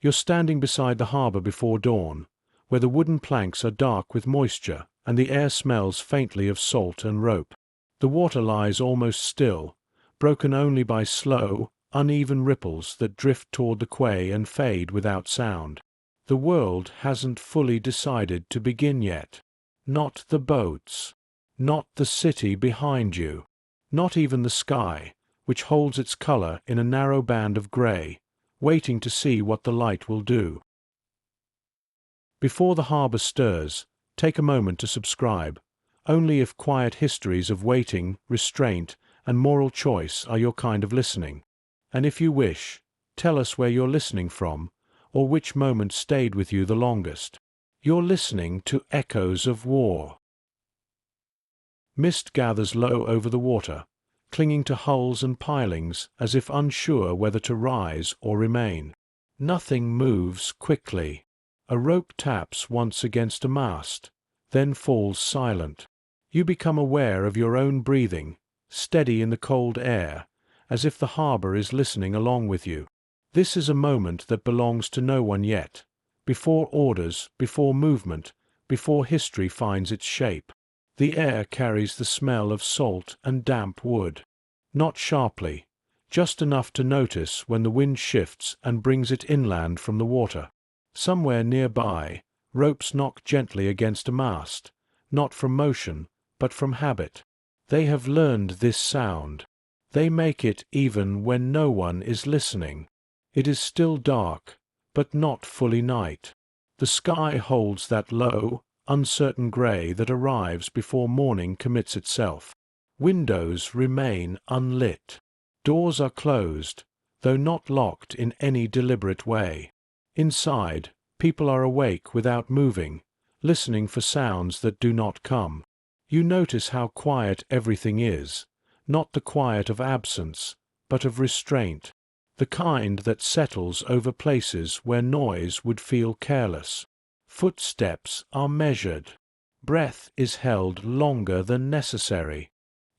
You're standing beside the harbor before dawn, where the wooden planks are dark with moisture and the air smells faintly of salt and rope. The water lies almost still, broken only by slow, uneven ripples that drift toward the quay and fade without sound. The world hasn't fully decided to begin yet. Not the boats. Not the city behind you. Not even the sky, which holds its color in a narrow band of gray, waiting to see what the light will do. Before the harbor stirs, take a moment to subscribe, only if quiet histories of waiting, restraint, and moral choice are your kind of listening. And if you wish, tell us where you're listening from, or which moment stayed with you the longest. You're listening to echoes of war. Mist gathers low over the water, clinging to hulls and pilings as if unsure whether to rise or remain. Nothing moves quickly. A rope taps once against a mast, then falls silent. You become aware of your own breathing, steady in the cold air, as if the harbor is listening along with you. This is a moment that belongs to no one yet, before orders, before movement, before history finds its shape. The air carries the smell of salt and damp wood. Not sharply, just enough to notice when the wind shifts and brings it inland from the water. Somewhere nearby, ropes knock gently against a mast, not from motion, but from habit. They have learned this sound. They make it even when no one is listening. It is still dark, but not fully night. The sky holds that low, uncertain gray that arrives before morning commits itself. Windows remain unlit. Doors are closed, though not locked in any deliberate way. Inside, people are awake without moving, listening for sounds that do not come. You notice how quiet everything is, not the quiet of absence, but of restraint, the kind that settles over places where noise would feel careless. Footsteps are measured. Breath is held longer than necessary.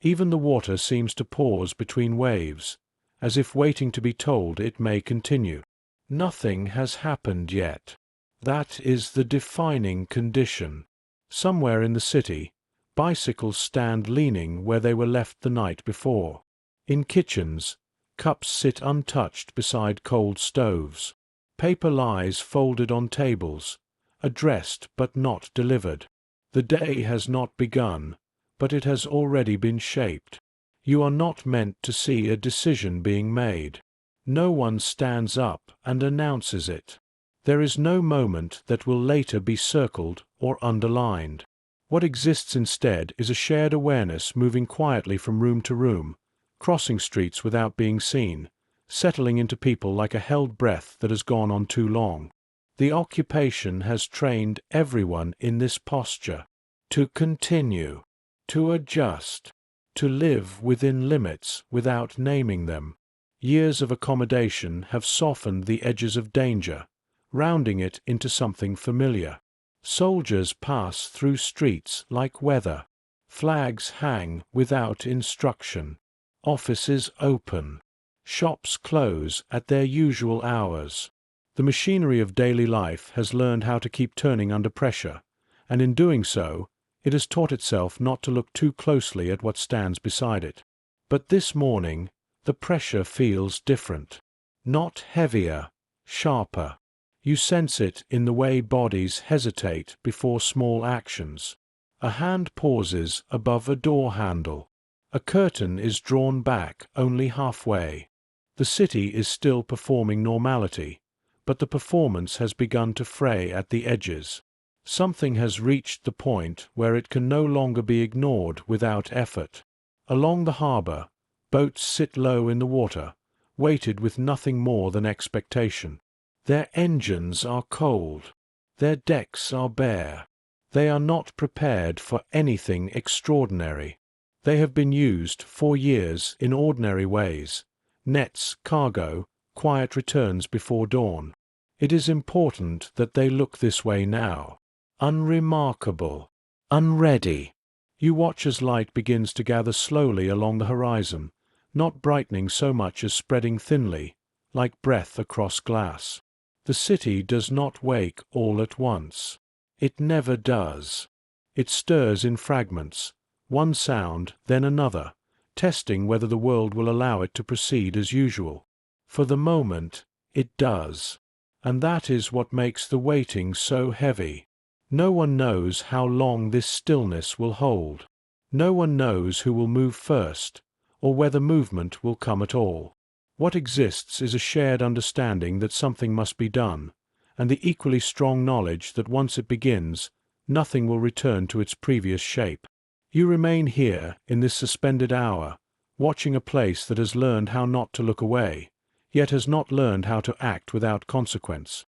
Even the water seems to pause between waves, as if waiting to be told it may continue. Nothing has happened yet. That is the defining condition. Somewhere in the city, bicycles stand leaning where they were left the night before. In kitchens, cups sit untouched beside cold stoves. Paper lies folded on tables, addressed but not delivered. The day has not begun, but it has already been shaped. You are not meant to see a decision being made. No one stands up and announces it. There is no moment that will later be circled or underlined. What exists instead is a shared awareness moving quietly from room to room, crossing streets without being seen, settling into people like a held breath that has gone on too long. The occupation has trained everyone in this posture to continue, to adjust, to live within limits without naming them. Years of accommodation have softened the edges of danger, rounding it into something familiar. Soldiers pass through streets like weather. Flags hang without instruction. Offices open. Shops close at their usual hours. The machinery of daily life has learned how to keep turning under pressure, and in doing so, it has taught itself not to look too closely at what stands beside it. But this morning, the pressure feels different. Not heavier, sharper. You sense it in the way bodies hesitate before small actions. A hand pauses above a door handle. A curtain is drawn back only halfway. The city is still performing normality, but the performance has begun to fray at the edges. Something has reached the point where it can no longer be ignored without effort. Along the harbor, boats sit low in the water, weighted with nothing more than expectation. Their engines are cold. Their decks are bare. They are not prepared for anything extraordinary. They have been used for years in ordinary ways. Nets, cargo, quiet returns before dawn. It is important that they look this way now. Unremarkable. Unready. You watch as light begins to gather slowly along the horizon, not brightening so much as spreading thinly, like breath across glass. The city does not wake all at once. It never does. It stirs in fragments, one sound, then another, testing whether the world will allow it to proceed as usual. For the moment, it does. And that is what makes the waiting so heavy. No one knows how long this stillness will hold. No one knows who will move first, or whether movement will come at all. What exists is a shared understanding that something must be done, and the equally strong knowledge that once it begins, nothing will return to its previous shape. You remain here, in this suspended hour, watching a place that has learned how not to look away, yet has not learned how to act without consequence.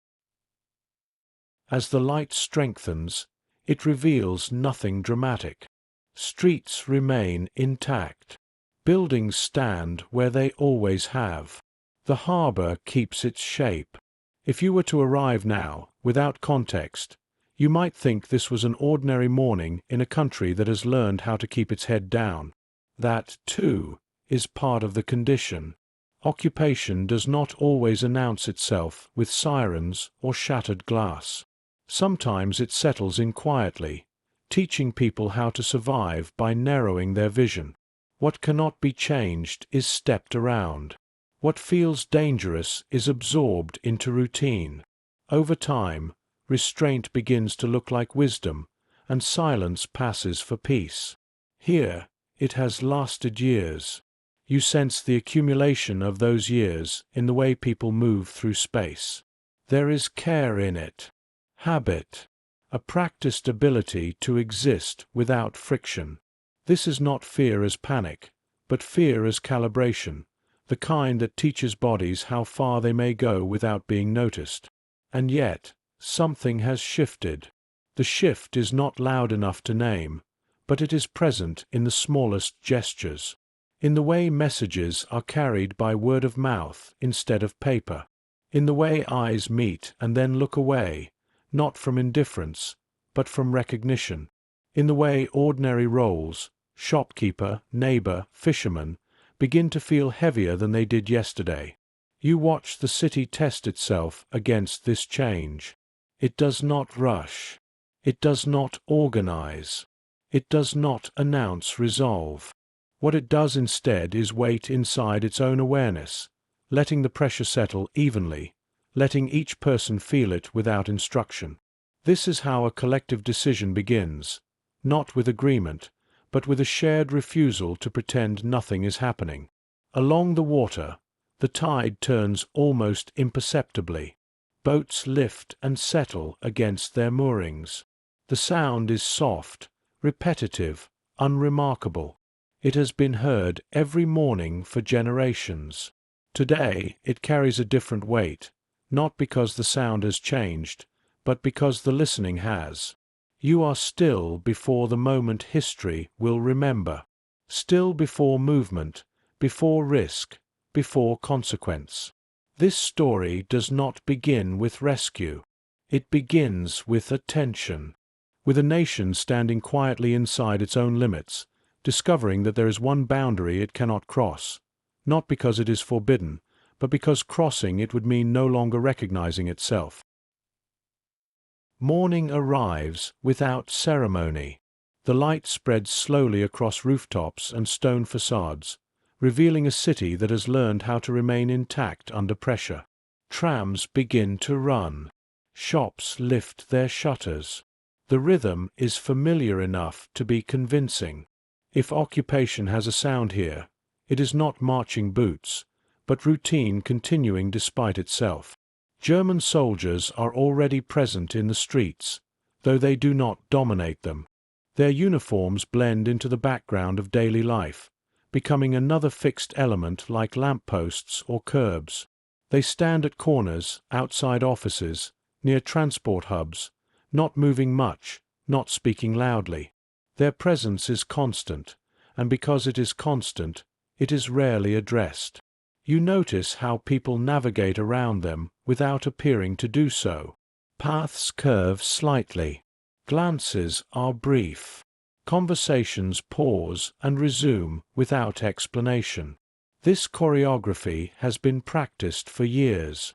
As the light strengthens, it reveals nothing dramatic. Streets remain intact. Buildings stand where they always have. The harbor keeps its shape. If you were to arrive now, without context, you might think this was an ordinary morning in a country that has learned how to keep its head down. That, too, is part of the condition. Occupation does not always announce itself with sirens or shattered glass. Sometimes it settles in quietly, teaching people how to survive by narrowing their vision. What cannot be changed is stepped around. What feels dangerous is absorbed into routine. Over time, restraint begins to look like wisdom, and silence passes for peace. Here, it has lasted years. You sense the accumulation of those years in the way people move through space. There is care in it. Habit. A practiced ability to exist without friction. This is not fear as panic, but fear as calibration, the kind that teaches bodies how far they may go without being noticed. And yet, something has shifted. The shift is not loud enough to name, but it is present in the smallest gestures, in the way messages are carried by word of mouth instead of paper, in the way eyes meet and then look away, not from indifference, but from recognition, in the way ordinary roles, shopkeeper, neighbor, fisherman, begin to feel heavier than they did yesterday. You watch the city test itself against this change. It does not rush. It does not organize. It does not announce resolve. What it does instead is wait inside its own awareness, letting the pressure settle evenly, letting each person feel it without instruction. This is how a collective decision begins, not with agreement, but with a shared refusal to pretend nothing is happening. Along the water, the tide turns almost imperceptibly. Boats lift and settle against their moorings. The sound is soft, repetitive, unremarkable. It has been heard every morning for generations. Today it carries a different weight, not because the sound has changed, but because the listening has. You are still before the moment history will remember, still before movement, before risk, before consequence. This story does not begin with rescue. It begins with attention, with a nation standing quietly inside its own limits, discovering that there is one boundary it cannot cross, not because it is forbidden, but because crossing it would mean no longer recognizing itself. Morning arrives without ceremony. The light spreads slowly across rooftops and stone facades, revealing a city that has learned how to remain intact under pressure. Trams begin to run. Shops lift their shutters. The rhythm is familiar enough to be convincing. If occupation has a sound here, it is not marching boots, but routine continuing despite itself. German soldiers are already present in the streets, though they do not dominate them. Their uniforms blend into the background of daily life, becoming another fixed element like lampposts or curbs. They stand at corners, outside offices, near transport hubs, not moving much, not speaking loudly. Their presence is constant, and because it is constant, it is rarely addressed. You notice how people navigate around them without appearing to do so. Paths curve slightly. Glances are brief. Conversations pause and resume without explanation. This choreography has been practiced for years.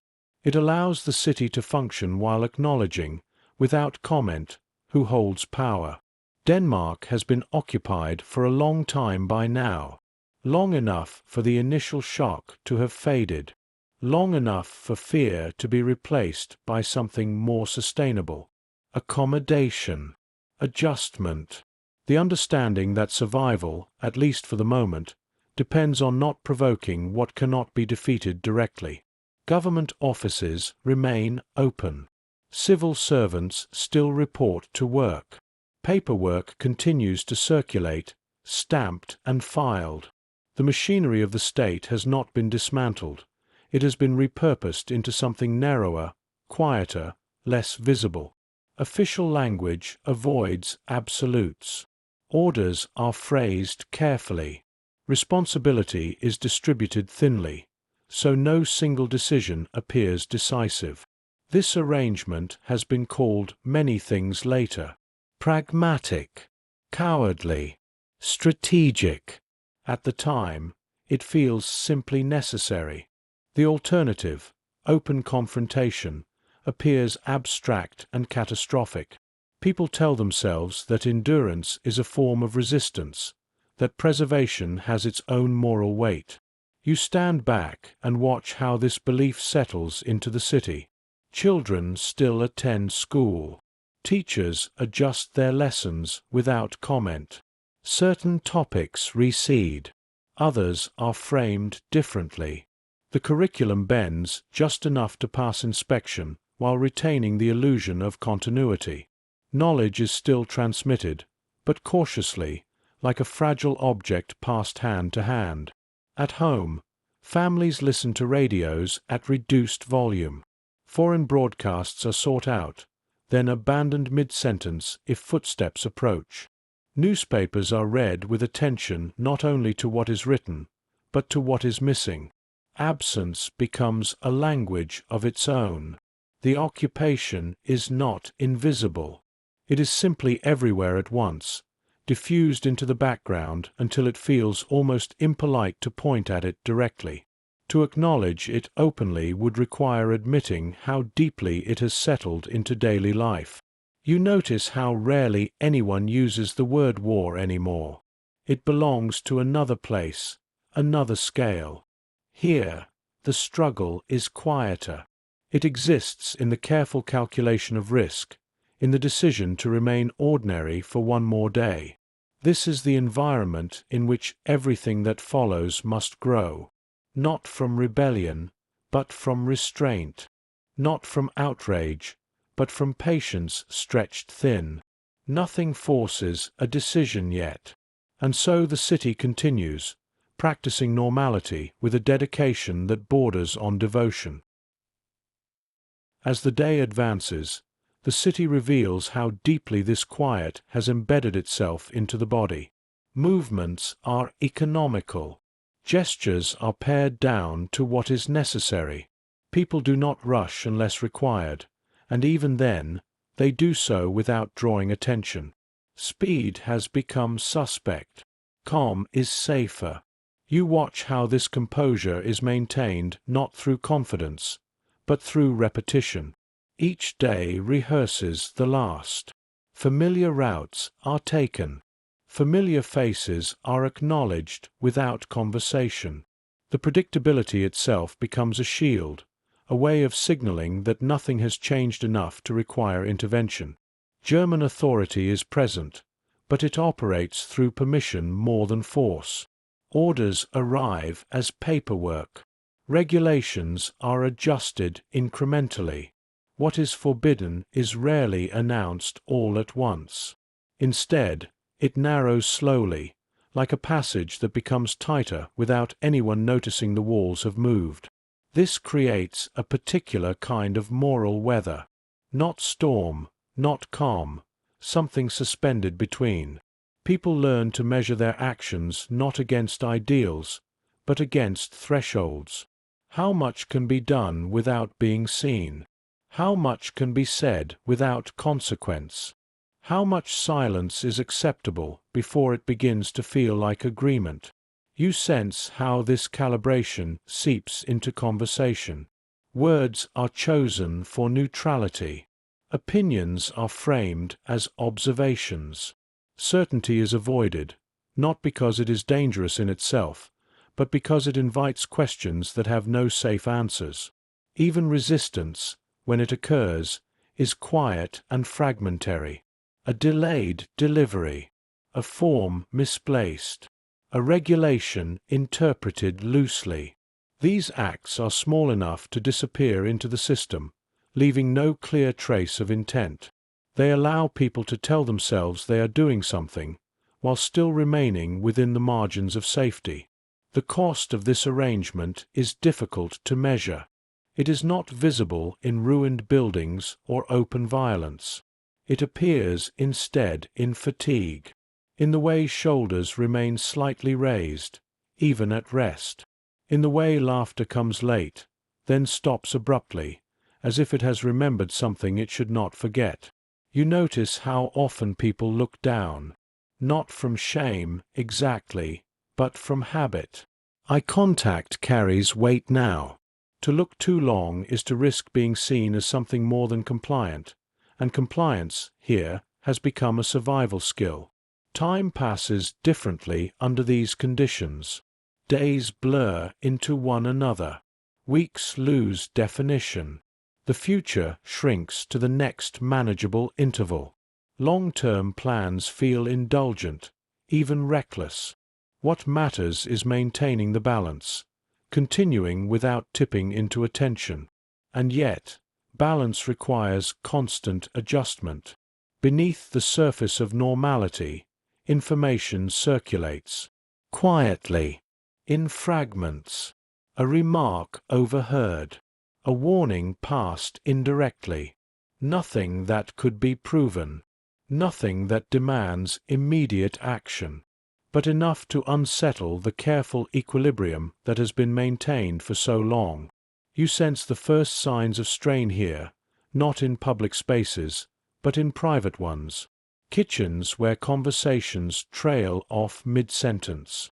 It allows the city to function while acknowledging, without comment, who holds power. Denmark has been occupied for a long time by now. Long enough for the initial shock to have faded. Long enough for fear to be replaced by something more sustainable. Accommodation. Adjustment. The understanding that survival, at least for the moment, depends on not provoking what cannot be defeated directly. Government offices remain open. Civil servants still report to work. Paperwork continues to circulate, stamped and filed. The machinery of the state has not been dismantled. It has been repurposed into something narrower, quieter, less visible. Official language avoids absolutes. Orders are phrased carefully. Responsibility is distributed thinly, so no single decision appears decisive. This arrangement has been called many things later. Pragmatic, cowardly, strategic. At the time, it feels simply necessary. The alternative, open confrontation, appears abstract and catastrophic. People tell themselves that endurance is a form of resistance, that preservation has its own moral weight. You stand back and watch how this belief settles into the city. Children still attend school. Teachers adjust their lessons without comment. Certain topics recede. Others are framed differently. The curriculum bends just enough to pass inspection while retaining the illusion of continuity. Knowledge is still transmitted, but cautiously, like a fragile object passed hand to hand. At home, families listen to radios at reduced volume. Foreign broadcasts are sought out, then abandoned mid-sentence if footsteps approach. Newspapers are read with attention not only to what is written, but to what is missing. Absence becomes a language of its own. The occupation is not invisible. It is simply everywhere at once, diffused into the background until it feels almost impolite to point at it directly. To acknowledge it openly would require admitting how deeply it has settled into daily life. You notice how rarely anyone uses the word war anymore. It belongs to another place, another scale. Here, the struggle is quieter. It exists in the careful calculation of risk, in the decision to remain ordinary for one more day. This is the environment in which everything that follows must grow, not from rebellion, but from restraint, not from outrage, but from patience stretched thin. Nothing forces a decision yet. And so the city continues, practicing normality with a dedication that borders on devotion. As the day advances, the city reveals how deeply this quiet has embedded itself into the body. Movements are economical. Gestures are pared down to what is necessary. People do not rush unless required, and even then, they do so without drawing attention. Speed has become suspect. Calm is safer. You watch how this composure is maintained not through confidence, but through repetition. Each day rehearses the last. Familiar routes are taken. Familiar faces are acknowledged without conversation. The predictability itself becomes a shield, a way of signaling that nothing has changed enough to require intervention. German authority is present, but it operates through permission more than force. Orders arrive as paperwork. Regulations are adjusted incrementally. What is forbidden is rarely announced all at once. Instead, it narrows slowly, like a passage that becomes tighter without anyone noticing the walls have moved. This creates a particular kind of moral weather. Not storm, not calm, something suspended between. People learn to measure their actions not against ideals, but against thresholds. How much can be done without being seen? How much can be said without consequence? How much silence is acceptable before it begins to feel like agreement? You sense how this calibration seeps into conversation. Words are chosen for neutrality. Opinions are framed as observations. Certainty is avoided, not because it is dangerous in itself, but because it invites questions that have no safe answers. Even resistance, when it occurs, is quiet and fragmentary. A delayed delivery, a form misplaced, a regulation interpreted loosely. These acts are small enough to disappear into the system, leaving no clear trace of intent. They allow people to tell themselves they are doing something, while still remaining within the margins of safety. The cost of this arrangement is difficult to measure. It is not visible in ruined buildings or open violence. It appears instead in fatigue, in the way shoulders remain slightly raised, even at rest, in the way laughter comes late, then stops abruptly, as if it has remembered something it should not forget. You notice how often people look down, not from shame exactly, but from habit. Eye contact carries weight now. To look too long is to risk being seen as something more than compliant, and compliance, here, has become a survival skill. Time passes differently under these conditions. Days blur into one another. Weeks lose definition. The future shrinks to the next manageable interval. Long-term plans feel indulgent, even reckless. What matters is maintaining the balance, continuing without tipping into attention. And yet, balance requires constant adjustment. Beneath the surface of normality, information circulates. Quietly, in fragments. A remark overheard. A warning passed indirectly. Nothing that could be proven. Nothing that demands immediate action, but enough to unsettle the careful equilibrium that has been maintained for so long. You sense the first signs of strain here, not in public spaces, but in private ones. Kitchens where conversations trail off mid-sentence.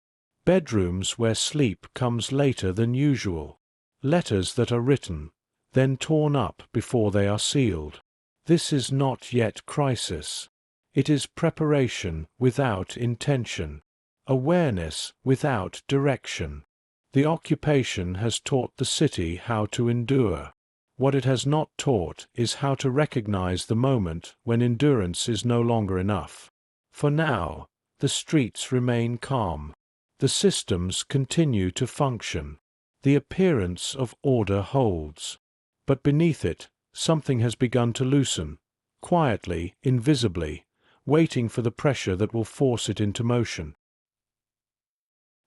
Bedrooms where sleep comes later than usual. Letters that are written, then torn up before they are sealed. This is not yet crisis. It is preparation without intention, awareness without direction. The occupation has taught the city how to endure. What it has not taught is how to recognize the moment when endurance is no longer enough. For now, the streets remain calm. The systems continue to function. The appearance of order holds. But beneath it, something has begun to loosen, quietly, invisibly, waiting for the pressure that will force it into motion.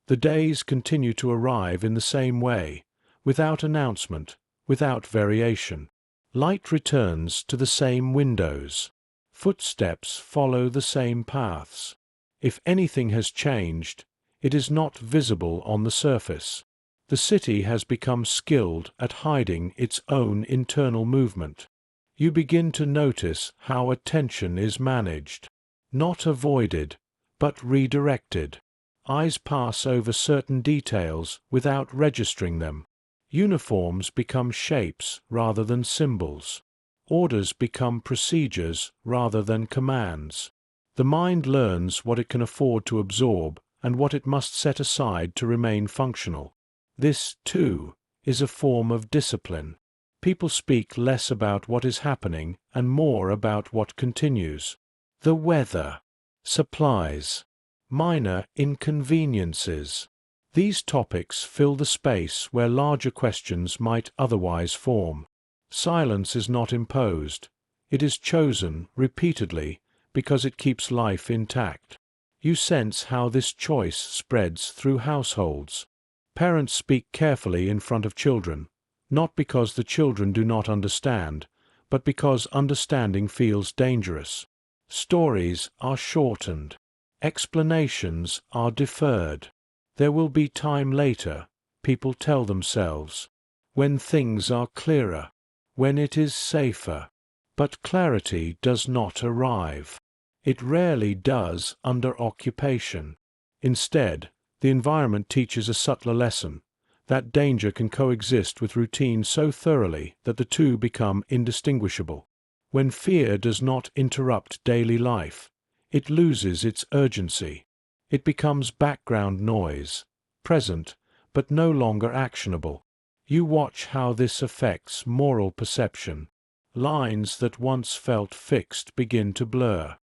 The days continue to arrive in the same way, without announcement, without variation. Light returns to the same windows. Footsteps follow the same paths. If anything has changed, it is not visible on the surface. The city has become skilled at hiding its own internal movement. You begin to notice how attention is managed. Not avoided, but redirected. Eyes pass over certain details without registering them. Uniforms become shapes rather than symbols. Orders become procedures rather than commands. The mind learns what it can afford to absorb and what it must set aside to remain functional. This, too, is a form of discipline. People speak less about what is happening and more about what continues. The weather, supplies, minor inconveniences. These topics fill the space where larger questions might otherwise form. Silence is not imposed. It is chosen repeatedly because it keeps life intact. You sense how this choice spreads through households. Parents speak carefully in front of children, not because the children do not understand, but because understanding feels dangerous. Stories are shortened. Explanations are deferred. There will be time later, people tell themselves, when things are clearer, when it is safer. But clarity does not arrive. It rarely does under occupation. Instead, the environment teaches a subtler lesson. That danger can coexist with routine so thoroughly that the two become indistinguishable. When fear does not interrupt daily life, it loses its urgency. It becomes background noise, present, but no longer actionable. You watch how this affects moral perception. Lines that once felt fixed begin to blur.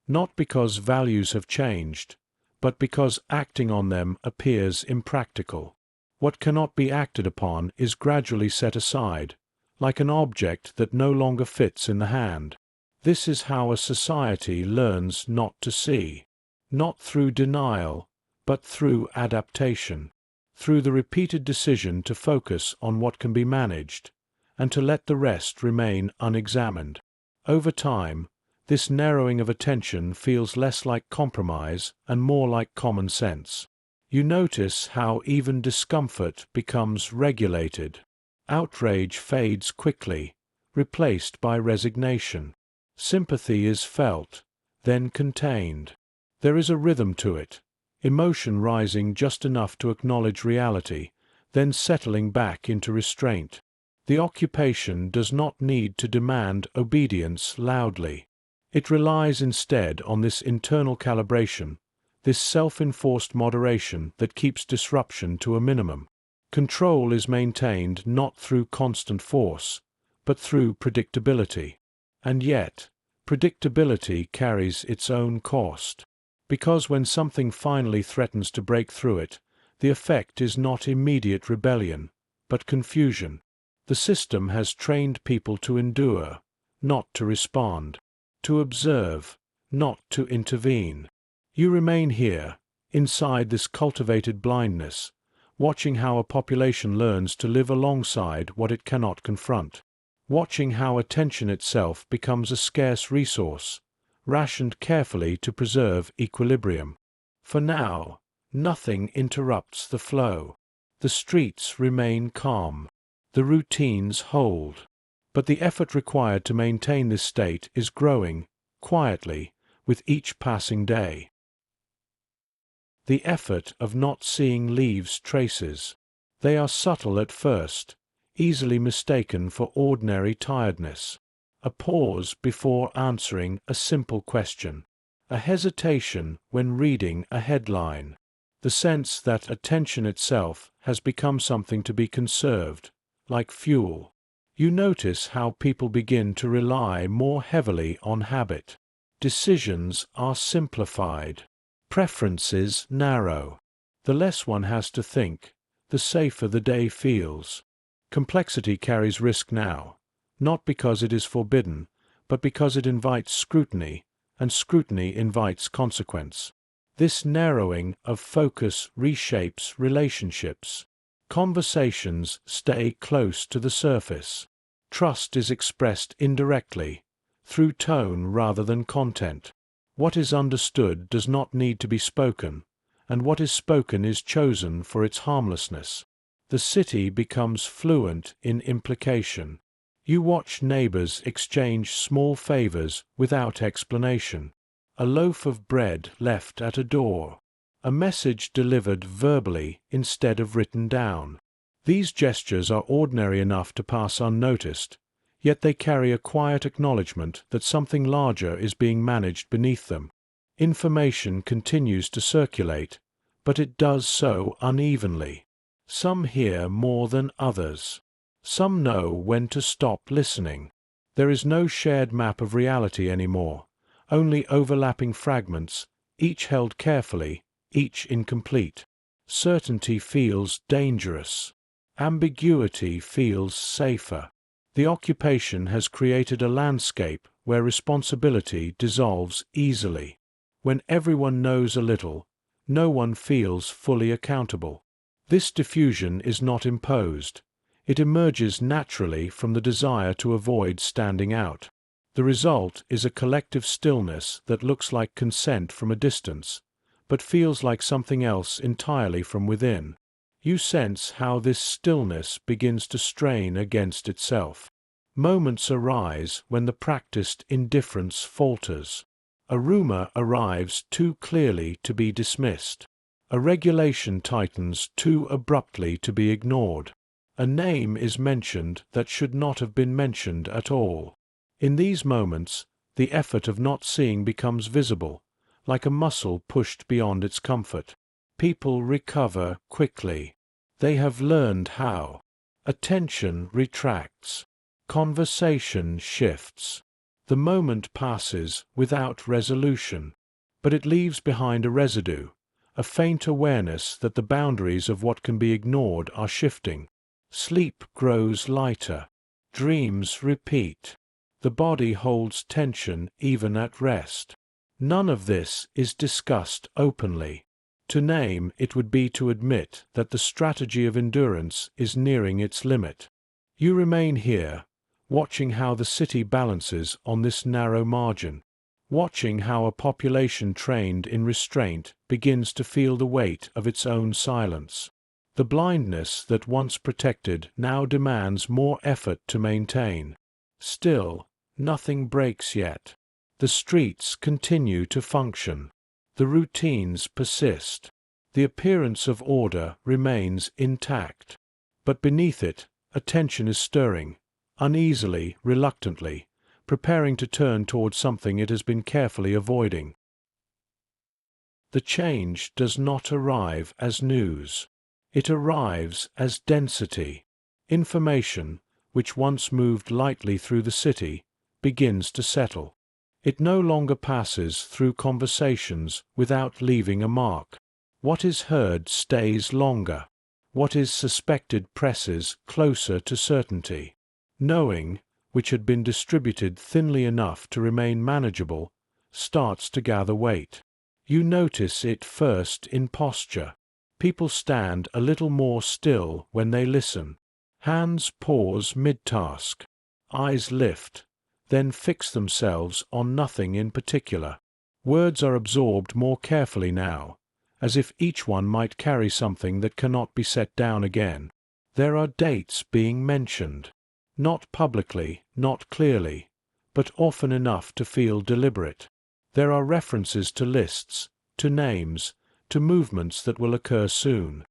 Not because values have changed, but because acting on them appears impractical. What cannot be acted upon is gradually set aside, like an object that no longer fits in the hand. This is how a society learns not to see. Not through denial, but through adaptation. Through the repeated decision to focus on what can be managed, and to let the rest remain unexamined. Over time, this narrowing of attention feels less like compromise and more like common sense. You notice how even discomfort becomes regulated. Outrage fades quickly, replaced by resignation. Sympathy is felt, then contained. There is a rhythm to it, emotion rising just enough to acknowledge reality, then settling back into restraint. The occupation does not need to demand obedience loudly. It relies instead on this internal calibration, this self-enforced moderation that keeps disruption to a minimum. Control is maintained not through constant force, but through predictability. And yet, predictability carries its own cost. Because when something finally threatens to break through it, the effect is not immediate rebellion, but confusion. The system has trained people to endure, not to respond, to observe, not to intervene. You remain here, inside this cultivated blindness, watching how a population learns to live alongside what it cannot confront, watching how attention itself becomes a scarce resource, rationed carefully to preserve equilibrium. For now, nothing interrupts the flow. The streets remain calm. The routines hold. But the effort required to maintain this state is growing, quietly, with each passing day. The effort of not seeing leaves traces. They are subtle at first, easily mistaken for ordinary tiredness. A pause before answering a simple question. A hesitation when reading a headline. The sense that attention itself has become something to be conserved, like fuel. You notice how people begin to rely more heavily on habit. Decisions are simplified. Preferences narrow. The less one has to think, the safer the day feels. Complexity carries risk now, not because it is forbidden, but because it invites scrutiny, and scrutiny invites consequence. This narrowing of focus reshapes relationships. Conversations stay close to the surface. Trust is expressed indirectly, through tone rather than content. What is understood does not need to be spoken, and what is spoken is chosen for its harmlessness. The city becomes fluent in implication. You watch neighbors exchange small favors without explanation. A loaf of bread left at a door. A message delivered verbally instead of written down. These gestures are ordinary enough to pass unnoticed, yet they carry a quiet acknowledgement that something larger is being managed beneath them. Information continues to circulate, but it does so unevenly. Some hear more than others. Some know when to stop listening. There is no shared map of reality anymore, only overlapping fragments, each held carefully, each incomplete. Certainty feels dangerous. Ambiguity feels safer. The occupation has created a landscape where responsibility dissolves easily. When everyone knows a little, no one feels fully accountable. This diffusion is not imposed. It emerges naturally from the desire to avoid standing out. The result is a collective stillness that looks like consent from a distance, but feels like something else entirely from within. You sense how this stillness begins to strain against itself. Moments arise when the practiced indifference falters. A rumor arrives too clearly to be dismissed. A regulation tightens too abruptly to be ignored. A name is mentioned that should not have been mentioned at all. In these moments, the effort of not seeing becomes visible, like a muscle pushed beyond its comfort. People recover quickly. They have learned how. Attention retracts. Conversation shifts. The moment passes without resolution, but it leaves behind a residue, a faint awareness that the boundaries of what can be ignored are shifting. Sleep grows lighter. Dreams repeat. The body holds tension even at rest. None of this is discussed openly. To name it would be to admit that the strategy of endurance is nearing its limit. You remain here, watching how the city balances on this narrow margin, watching how a population trained in restraint begins to feel the weight of its own silence. The blindness that once protected now demands more effort to maintain. Still, nothing breaks yet. The streets continue to function. The routines persist. The appearance of order remains intact. But beneath it, attention is stirring, uneasily, reluctantly, preparing to turn toward something it has been carefully avoiding. The change does not arrive as news. It arrives as density. Information, which once moved lightly through the city, begins to settle. It no longer passes through conversations without leaving a mark. What is heard stays longer. What is suspected presses closer to certainty. Knowing, which had been distributed thinly enough to remain manageable, starts to gather weight. You notice it first in posture. People stand a little more still when they listen. Hands pause mid-task. Eyes lift, then fix themselves on nothing in particular. Words are absorbed more carefully now, as if each one might carry something that cannot be set down again. There are dates being mentioned. Not publicly, not clearly, but often enough to feel deliberate. There are references to lists, to names, to movements that will occur soon.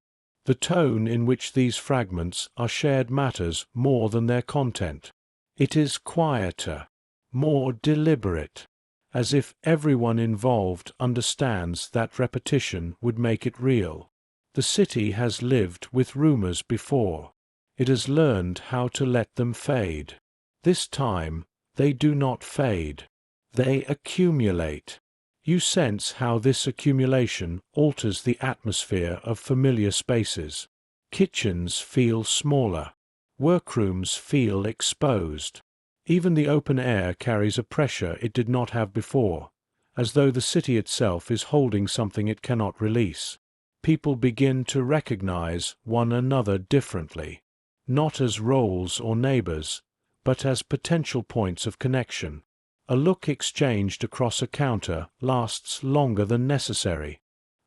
The tone in which these fragments are shared matters more than their content. It is quieter, more deliberate, as if everyone involved understands that repetition would make it real. The city has lived with rumors before. It has learned how to let them fade. This time, they do not fade. They accumulate. You sense how this accumulation alters the atmosphere of familiar spaces. Kitchens feel smaller. Workrooms feel exposed. Even the open air carries a pressure it did not have before, as though the city itself is holding something it cannot release. People begin to recognize one another differently, not as roles or neighbors, but as potential points of connection. A look exchanged across a counter lasts longer than necessary.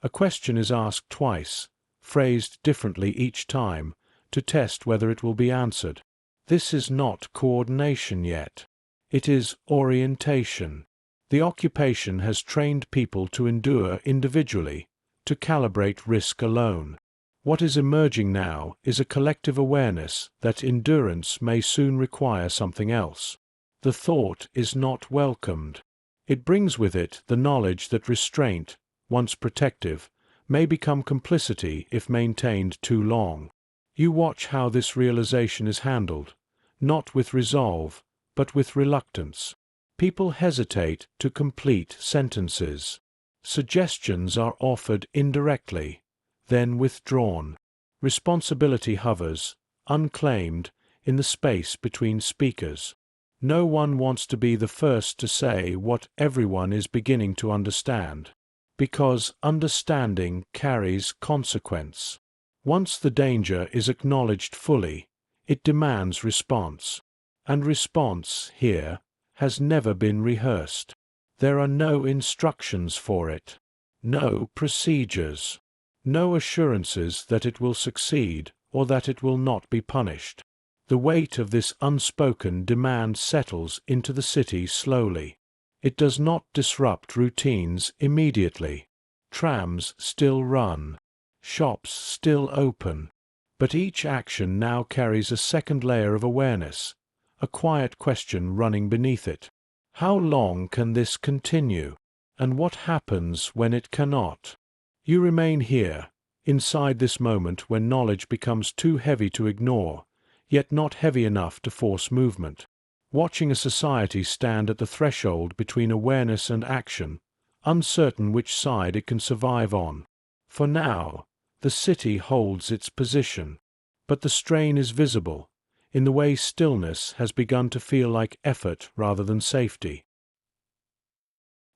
A question is asked twice, phrased differently each time, to test whether it will be answered. This is not coordination yet. It is orientation. The occupation has trained people to endure individually, to calibrate risk alone. What is emerging now is a collective awareness that endurance may soon require something else. The thought is not welcomed. It brings with it the knowledge that restraint, once protective, may become complicity if maintained too long. You watch how this realization is handled, not with resolve, but with reluctance. People hesitate to complete sentences. Suggestions are offered indirectly, then withdrawn. Responsibility hovers, unclaimed, in the space between speakers. No one wants to be the first to say what everyone is beginning to understand, because understanding carries consequence. Once the danger is acknowledged fully, it demands response. And response, here, has never been rehearsed. There are no instructions for it, no procedures, no assurances that it will succeed or that it will not be punished. The weight of this unspoken demand settles into the city slowly. It does not disrupt routines immediately. Trams still run. shops still open. But each action now carries a second layer of awareness, a quiet question running beneath it. How long can this continue? And what happens when it cannot? You remain here, inside this moment when knowledge becomes too heavy to ignore, yet not heavy enough to force movement. Watching a society stand at the threshold between awareness and action, uncertain which side it can survive on. For now, the city holds its position, but the strain is visible, in the way stillness has begun to feel like effort rather than safety.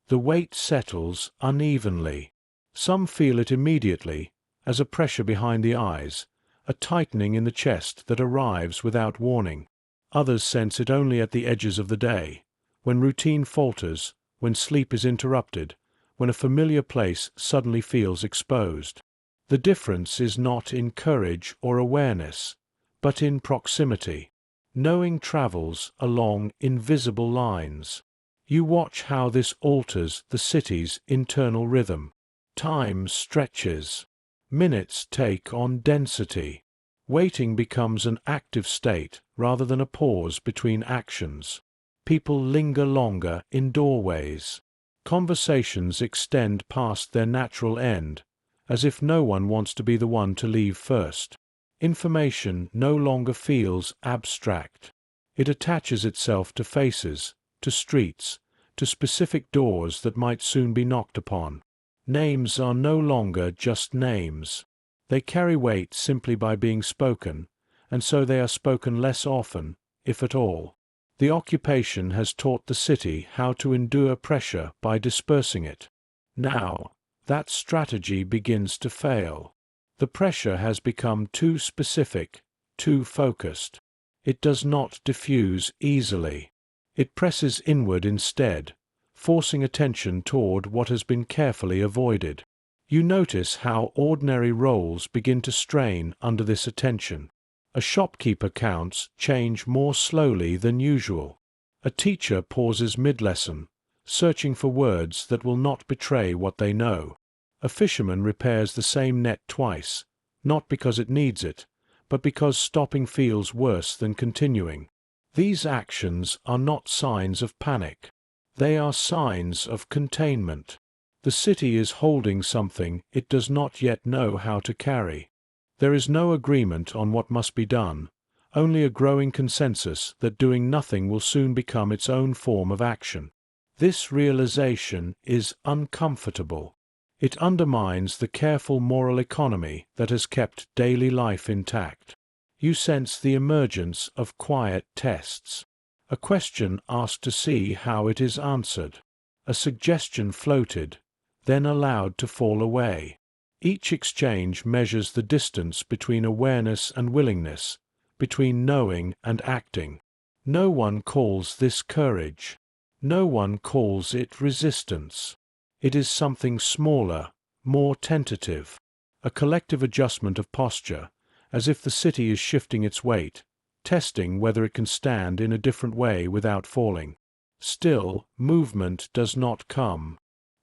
The weight settles unevenly. Some feel it immediately, as a pressure behind the eyes, a tightening in the chest that arrives without warning. Others sense it only at the edges of the day, when routine falters, when sleep is interrupted, when a familiar place suddenly feels exposed. The difference is not in courage or awareness, but in proximity. Knowing travels along invisible lines. You watch how this alters the city's internal rhythm. Time stretches. Minutes take on density. Waiting becomes an active state rather than a pause between actions. People linger longer in doorways. Conversations extend past their natural end, as if no one wants to be the one to leave first. Information no longer feels abstract. It attaches itself to faces, to streets, to specific doors that might soon be knocked upon. Names are no longer just names. They carry weight simply by being spoken, and so they are spoken less often, if at all. The occupation has taught the city how to endure pressure by dispersing it. Now, that strategy begins to fail. The pressure has become too specific, too focused. It does not diffuse easily. It presses inward instead, forcing attention toward what has been carefully avoided. You notice how ordinary roles begin to strain under this attention. A shopkeeper counts change more slowly than usual. A teacher pauses mid-lesson, searching for words that will not betray what they know. A fisherman repairs the same net twice, not because it needs it, but because stopping feels worse than continuing. These actions are not signs of panic. They are signs of containment. The city is holding something it does not yet know how to carry. There is no agreement on what must be done, only a growing consensus that doing nothing will soon become its own form of action. This realization is uncomfortable. It undermines the careful moral economy that has kept daily life intact. You sense the emergence of quiet tests. A question asked to see how it is answered. A suggestion floated, then allowed to fall away. Each exchange measures the distance between awareness and willingness, between knowing and acting. No one calls this courage. No one calls it resistance. It is something smaller, more tentative, a collective adjustment of posture, as if the city is shifting its weight, testing whether it can stand in a different way without falling. Still, movement does not come.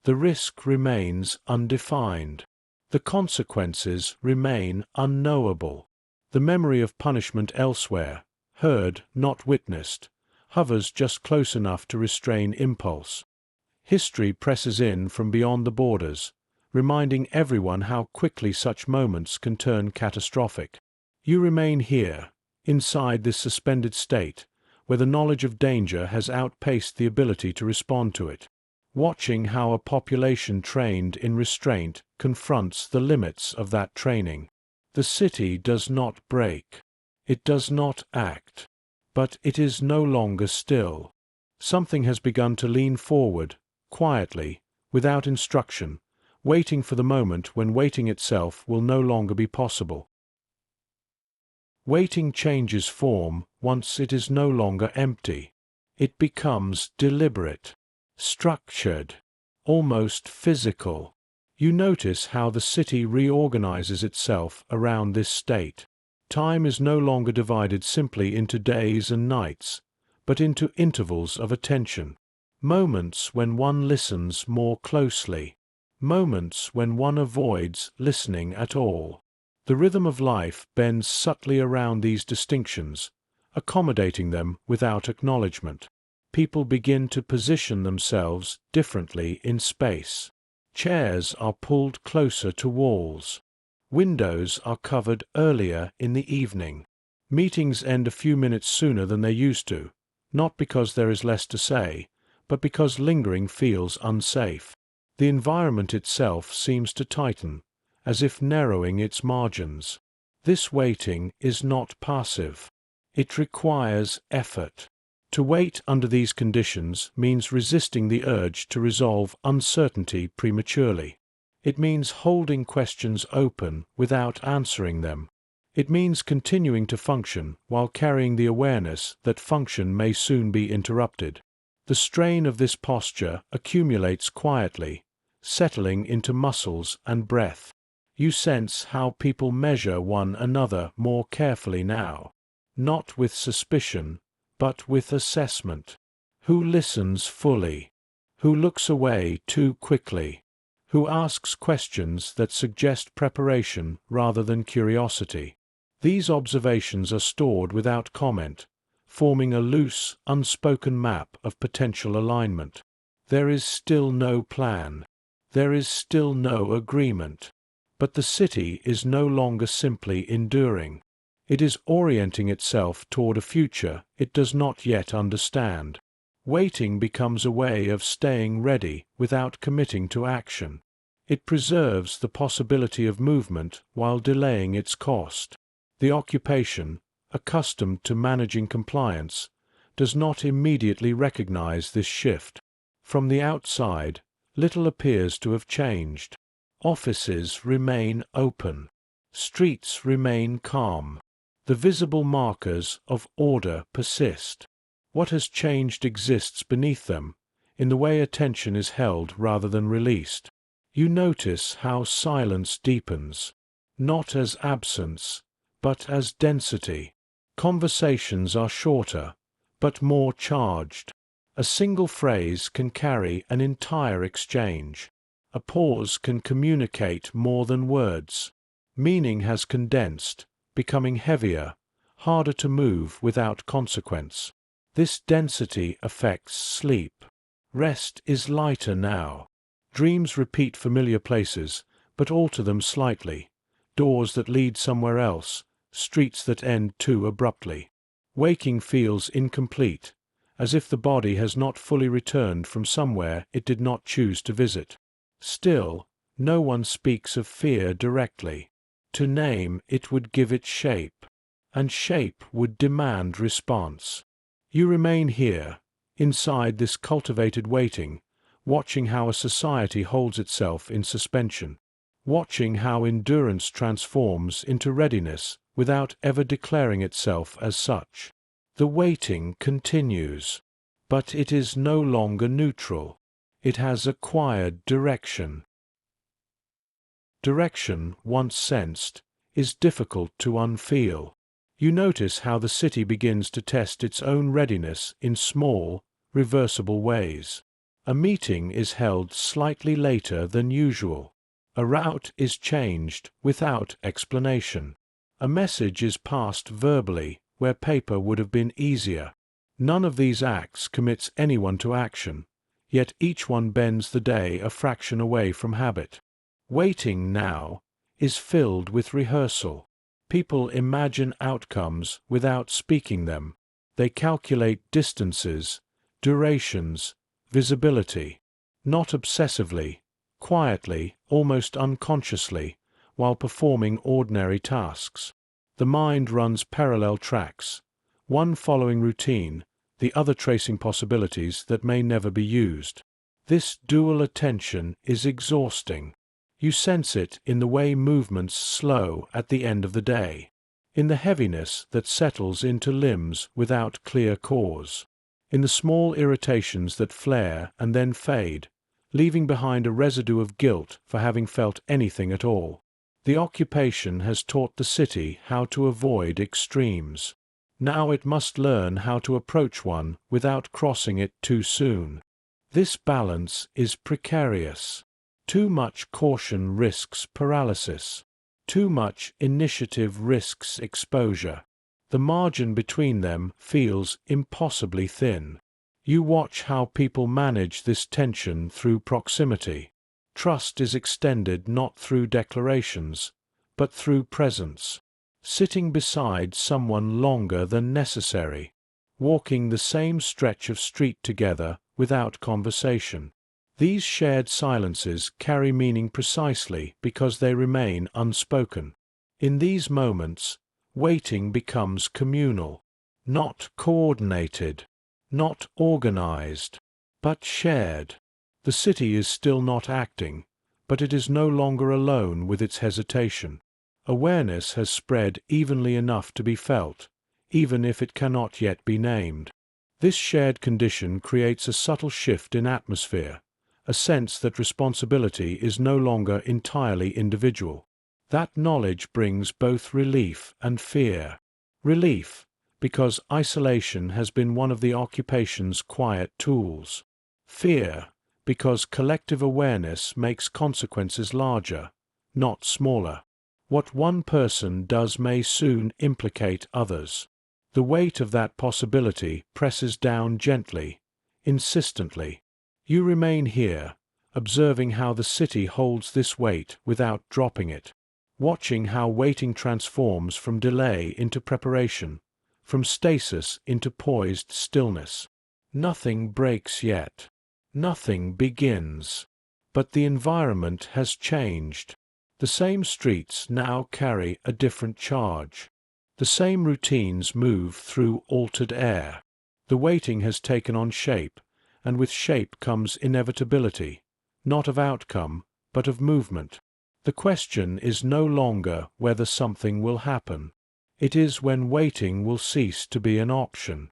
The risk remains undefined. The consequences remain unknowable. The memory of punishment elsewhere, heard, not witnessed, hovers just close enough to restrain impulse. History presses in from beyond the borders, reminding everyone how quickly such moments can turn catastrophic. You remain here, inside this suspended state, where the knowledge of danger has outpaced the ability to respond to it. Watching how a population trained in restraint confronts the limits of that training. The city does not break. It does not act. But it is no longer still. Something has begun to lean forward, quietly, without instruction, waiting for the moment when waiting itself will no longer be possible. Waiting changes form once it is no longer empty. It becomes deliberate, structured, almost physical. You notice how the city reorganizes itself around this state. Time is no longer divided simply into days and nights, but into intervals of attention, moments when one listens more closely, moments when one avoids listening at all. The rhythm of life bends subtly around these distinctions, accommodating them without acknowledgement. People begin to position themselves differently in space. Chairs are pulled closer to walls. Windows are covered earlier in the evening. Meetings end a few minutes sooner than they used to, not because there is less to say, but because lingering feels unsafe. The environment itself seems to tighten, as if narrowing its margins. This waiting is not passive. It requires effort. To wait under these conditions means resisting the urge to resolve uncertainty prematurely. It means holding questions open without answering them. It means continuing to function while carrying the awareness that function may soon be interrupted. The strain of this posture accumulates quietly, settling into muscles and breath. You sense how people measure one another more carefully now, not with suspicion, but with assessment. Who listens fully? Who looks away too quickly? Who asks questions that suggest preparation rather than curiosity? These observations are stored without comment, forming a loose, unspoken map of potential alignment. There is still no plan. There is still no agreement. But the city is no longer simply enduring. It is orienting itself toward a future it does not yet understand. Waiting becomes a way of staying ready without committing to action. It preserves the possibility of movement while delaying its cost. The occupation, accustomed to managing compliance, does not immediately recognize this shift. From the outside, little appears to have changed. Offices remain open. Streets remain calm. The visible markers of order persist. What has changed exists beneath them, in the way attention is held rather than released. You notice how silence deepens, not as absence, but as density. Conversations are shorter, but more charged. A single phrase can carry an entire exchange. A pause can communicate more than words. Meaning has condensed, becoming heavier, harder to move without consequence. This density affects sleep. Rest is lighter now. Dreams repeat familiar places, but alter them slightly. Doors that lead somewhere else, streets that end too abruptly. Waking feels incomplete, as if the body has not fully returned from somewhere it did not choose to visit. Still, no one speaks of fear directly. To name it would give it shape, and shape would demand response. You remain here, inside this cultivated waiting, watching how a society holds itself in suspension, watching how endurance transforms into readiness without ever declaring itself as such. The waiting continues, but it is no longer neutral. It has acquired direction. Direction, once sensed, is difficult to unfeel. You notice how the city begins to test its own readiness in small, reversible ways. A meeting is held slightly later than usual. A route is changed without explanation. A message is passed verbally where paper would have been easier. None of these acts commits anyone to action, yet each one bends the day a fraction away from habit. Waiting now is filled with rehearsal. People imagine outcomes without speaking them. They calculate distances, durations, visibility, not obsessively, quietly, almost unconsciously, while performing ordinary tasks. The mind runs parallel tracks, one following routine, the other tracing possibilities that may never be used. This dual attention is exhausting. You sense it in the way movements slow at the end of the day, in the heaviness that settles into limbs without clear cause, in the small irritations that flare and then fade, leaving behind a residue of guilt for having felt anything at all. The occupation has taught the city how to avoid extremes. Now it must learn how to approach one without crossing it too soon. This balance is precarious. Too much caution risks paralysis. Too much initiative risks exposure. The margin between them feels impossibly thin. You watch how people manage this tension through proximity. Trust is extended not through declarations, but through presence. Sitting beside someone longer than necessary. Walking the same stretch of street together without conversation. These shared silences carry meaning precisely because they remain unspoken. In these moments, waiting becomes communal, not coordinated, not organized, but shared. The city is still not acting, but it is no longer alone with its hesitation. Awareness has spread evenly enough to be felt, even if it cannot yet be named. This shared condition creates a subtle shift in atmosphere, a sense that responsibility is no longer entirely individual. That knowledge brings both relief and fear. Relief, because isolation has been one of the occupation's quiet tools. Fear, because collective awareness makes consequences larger, not smaller. What one person does may soon implicate others. The weight of that possibility presses down gently, insistently. You remain here, observing how the city holds this weight without dropping it, watching how waiting transforms from delay into preparation, from stasis into poised stillness. Nothing breaks yet. Nothing begins. But the environment has changed. The same streets now carry a different charge. The same routines move through altered air. The waiting has taken on shape, and with shape comes inevitability, not of outcome, but of movement. The question is no longer whether something will happen. It is when waiting will cease to be an option.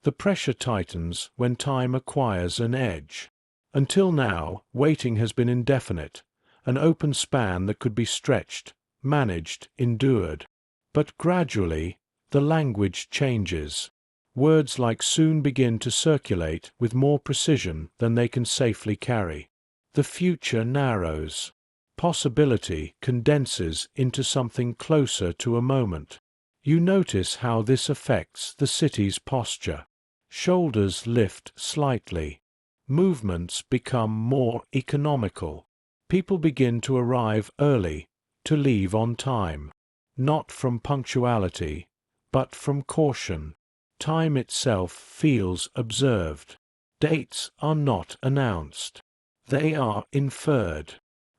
The pressure tightens when time acquires an edge. Until now, waiting has been indefinite, an open span that could be stretched, managed, endured. But gradually, the language changes. Words like soon begin to circulate with more precision than they can safely carry. The future narrows. Possibility condenses into something closer to a moment. You notice how this affects the city's posture. Shoulders lift slightly. Movements become more economical. People begin to arrive early, to leave on time. Not from punctuality, but from caution. Time itself feels observed. Dates are not announced. They are inferred.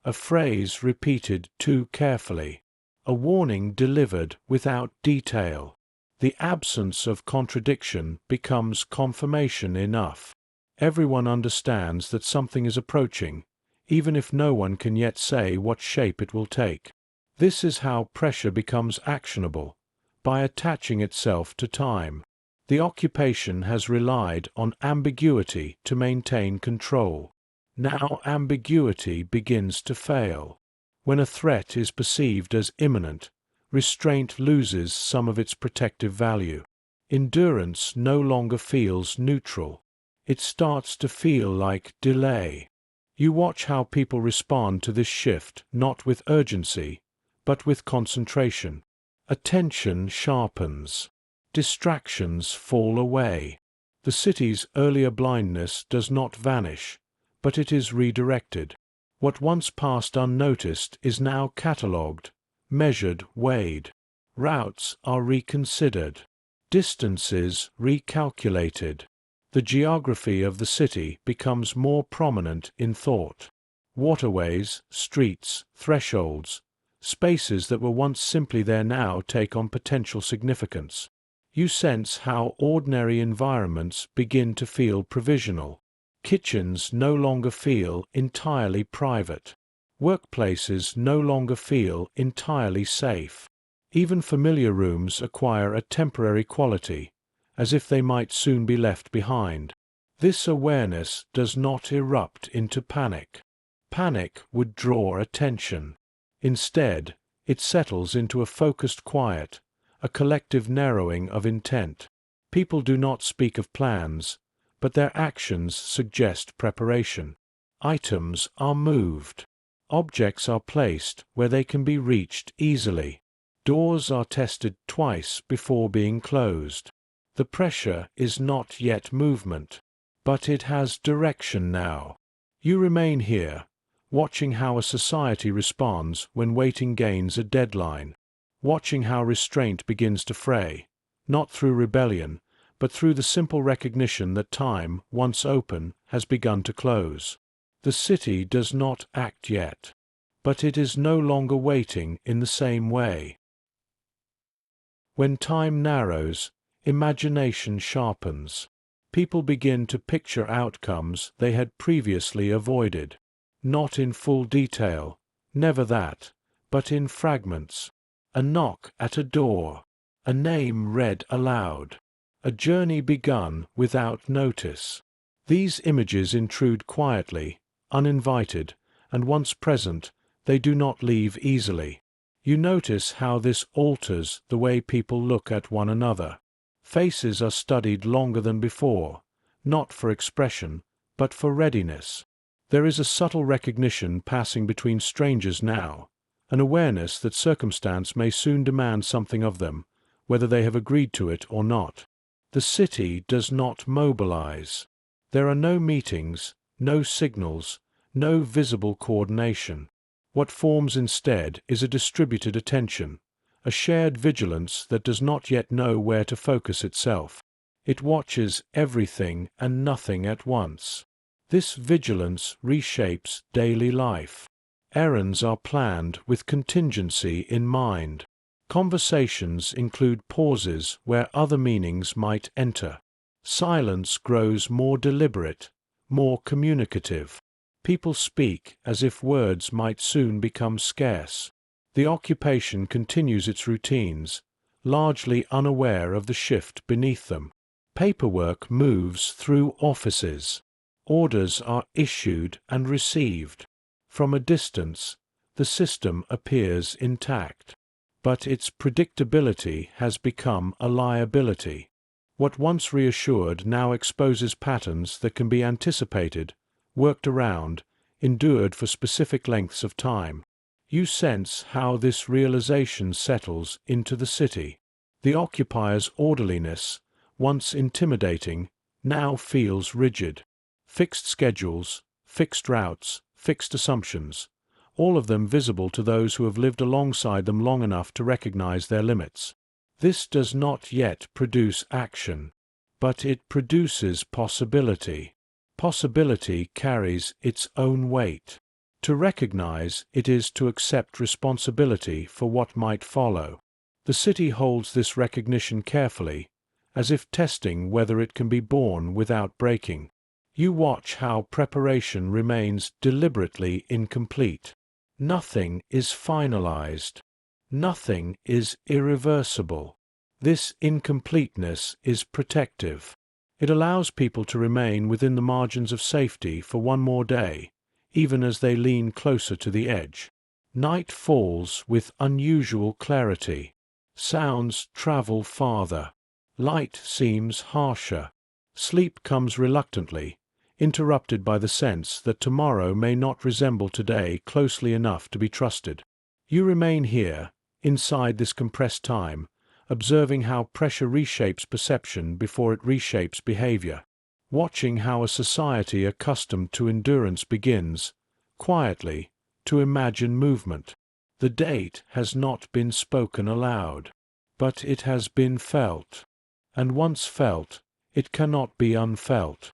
A phrase repeated too carefully. A warning delivered without detail. The absence of contradiction becomes confirmation enough. Everyone understands that something is approaching, even if no one can yet say what shape it will take. This is how pressure becomes actionable, by attaching itself to time. The occupation has relied on ambiguity to maintain control. Now ambiguity begins to fail. When a threat is perceived as imminent, restraint loses some of its protective value. Endurance no longer feels neutral. It starts to feel like delay. You watch how people respond to this shift, not with urgency, but with concentration. Attention sharpens. Distractions fall away. The city's earlier blindness does not vanish, but it is redirected. What once passed unnoticed is now catalogued, measured, weighed. Routes are reconsidered. Distances recalculated. The geography of the city becomes more prominent in thought. Waterways, streets, thresholds, spaces that were once simply there now take on potential significance. You sense how ordinary environments begin to feel provisional. Kitchens no longer feel entirely private. Workplaces no longer feel entirely safe. Even familiar rooms acquire a temporary quality, as if they might soon be left behind. This awareness does not erupt into panic. Panic would draw attention. Instead, it settles into a focused quiet, a collective narrowing of intent. People do not speak of plans, but their actions suggest preparation. Items are moved. Objects are placed where they can be reached easily. Doors are tested twice before being closed. The pressure is not yet movement, but it has direction now. You remain here, watching how a society responds when waiting gains a deadline, watching how restraint begins to fray, not through rebellion, but through the simple recognition that time, once open, has begun to close. The city does not act yet, but it is no longer waiting in the same way. When time narrows, imagination sharpens. People begin to picture outcomes they had previously avoided. Not in full detail, never that, but in fragments. A knock at a door, a name read aloud, a journey begun without notice. These images intrude quietly, uninvited, and once present, they do not leave easily. You notice how this alters the way people look at one another. Faces are studied longer than before, not for expression, but for readiness. There is a subtle recognition passing between strangers now, an awareness that circumstance may soon demand something of them, whether they have agreed to it or not. The city does not mobilize. There are no meetings, no signals, no visible coordination. What forms instead is a distributed attention, a shared vigilance that does not yet know where to focus itself. It watches everything and nothing at once. This vigilance reshapes daily life. Errands are planned with contingency in mind. Conversations include pauses where other meanings might enter. Silence grows more deliberate, more communicative. People speak as if words might soon become scarce. The occupation continues its routines, largely unaware of the shift beneath them. Paperwork moves through offices. Orders are issued and received. From a distance, the system appears intact. But its predictability has become a liability. What once reassured now exposes patterns that can be anticipated, worked around, endured for specific lengths of time. You sense how this realization settles into the city. The occupier's orderliness, once intimidating, now feels rigid. Fixed schedules, fixed routes, fixed assumptions, all of them visible to those who have lived alongside them long enough to recognize their limits. This does not yet produce action, but it produces possibility. Possibility carries its own weight. To recognize it is to accept responsibility for what might follow. The city holds this recognition carefully, as if testing whether it can be borne without breaking. You watch how preparation remains deliberately incomplete. Nothing is finalized. Nothing is irreversible. This incompleteness is protective. It allows people to remain within the margins of safety for one more day, even as they lean closer to the edge. Night falls with unusual clarity. Sounds travel farther. Light seems harsher. Sleep comes reluctantly, interrupted by the sense that tomorrow may not resemble today closely enough to be trusted. You remain here, inside this compressed time, observing how pressure reshapes perception before it reshapes behavior, watching how a society accustomed to endurance begins, quietly, to imagine movement. The date has not been spoken aloud, but it has been felt, and once felt, it cannot be unfelt.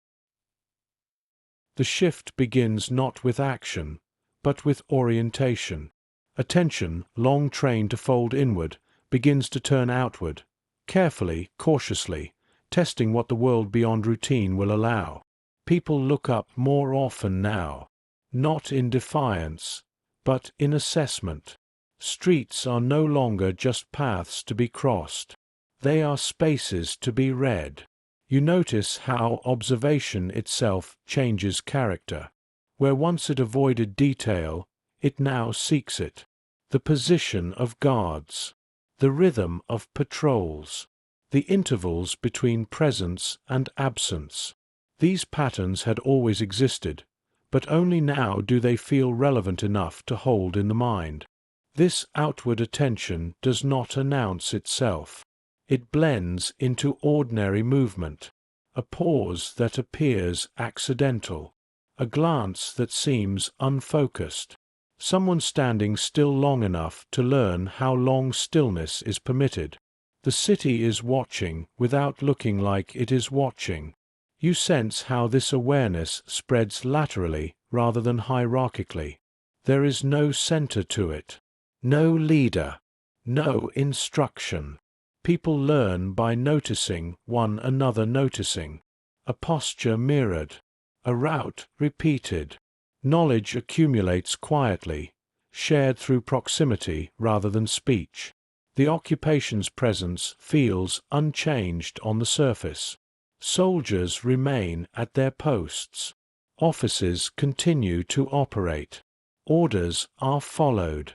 The shift begins not with action, but with orientation. Attention, long trained to fold inward, begins to turn outward, carefully, cautiously, testing what the world beyond routine will allow. People look up more often now, not in defiance, but in assessment. Streets are no longer just paths to be crossed. They are spaces to be read. You notice how observation itself changes character. Where once it avoided detail, it now seeks it. The position of guards, the rhythm of patrols, the intervals between presence and absence. These patterns had always existed, but only now do they feel relevant enough to hold in the mind. This outward attention does not announce itself. It blends into ordinary movement, a pause that appears accidental, a glance that seems unfocused, someone standing still long enough to learn how long stillness is permitted. The city is watching without looking like it is watching. You sense how this awareness spreads laterally rather than hierarchically. There is no center to it, no leader, no instruction. People learn by noticing one another noticing, a posture mirrored, a route repeated. Knowledge accumulates quietly, shared through proximity rather than speech. The occupation's presence feels unchanged on the surface. Soldiers remain at their posts. Offices continue to operate. Orders are followed.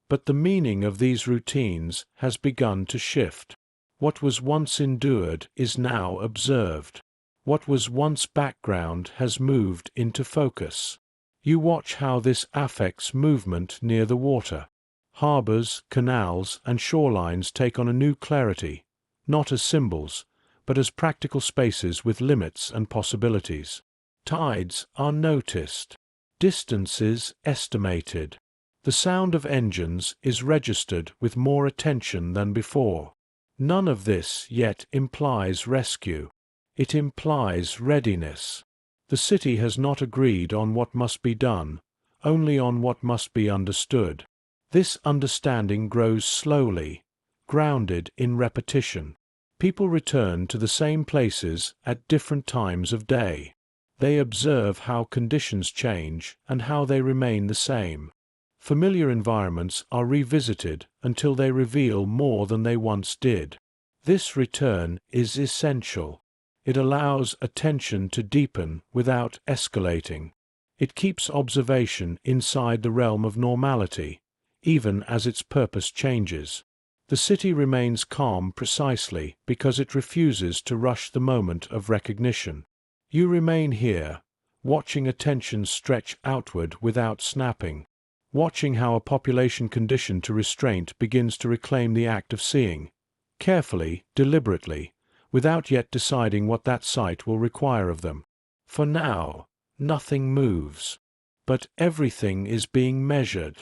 But the meaning of these routines has begun to shift. What was once endured is now observed. What was once background has moved into focus. You watch how this affects movement near the water. Harbors, canals, and shorelines take on a new clarity, not as symbols, but as practical spaces with limits and possibilities. Tides are noticed. Distances estimated. The sound of engines is registered with more attention than before. None of this yet implies rescue. It implies readiness. The city has not agreed on what must be done, only on what must be understood. This understanding grows slowly, grounded in repetition. People return to the same places at different times of day. They observe how conditions change and how they remain the same. Familiar environments are revisited until they reveal more than they once did. This return is essential. It allows attention to deepen without escalating. It keeps observation inside the realm of normality, even as its purpose changes. The city remains calm precisely because it refuses to rush the moment of recognition. You remain here, watching attention stretch outward without snapping, watching how a population conditioned to restraint begins to reclaim the act of seeing, carefully, deliberately, without yet deciding what that sight will require of them. For now, nothing moves, but everything is being measured.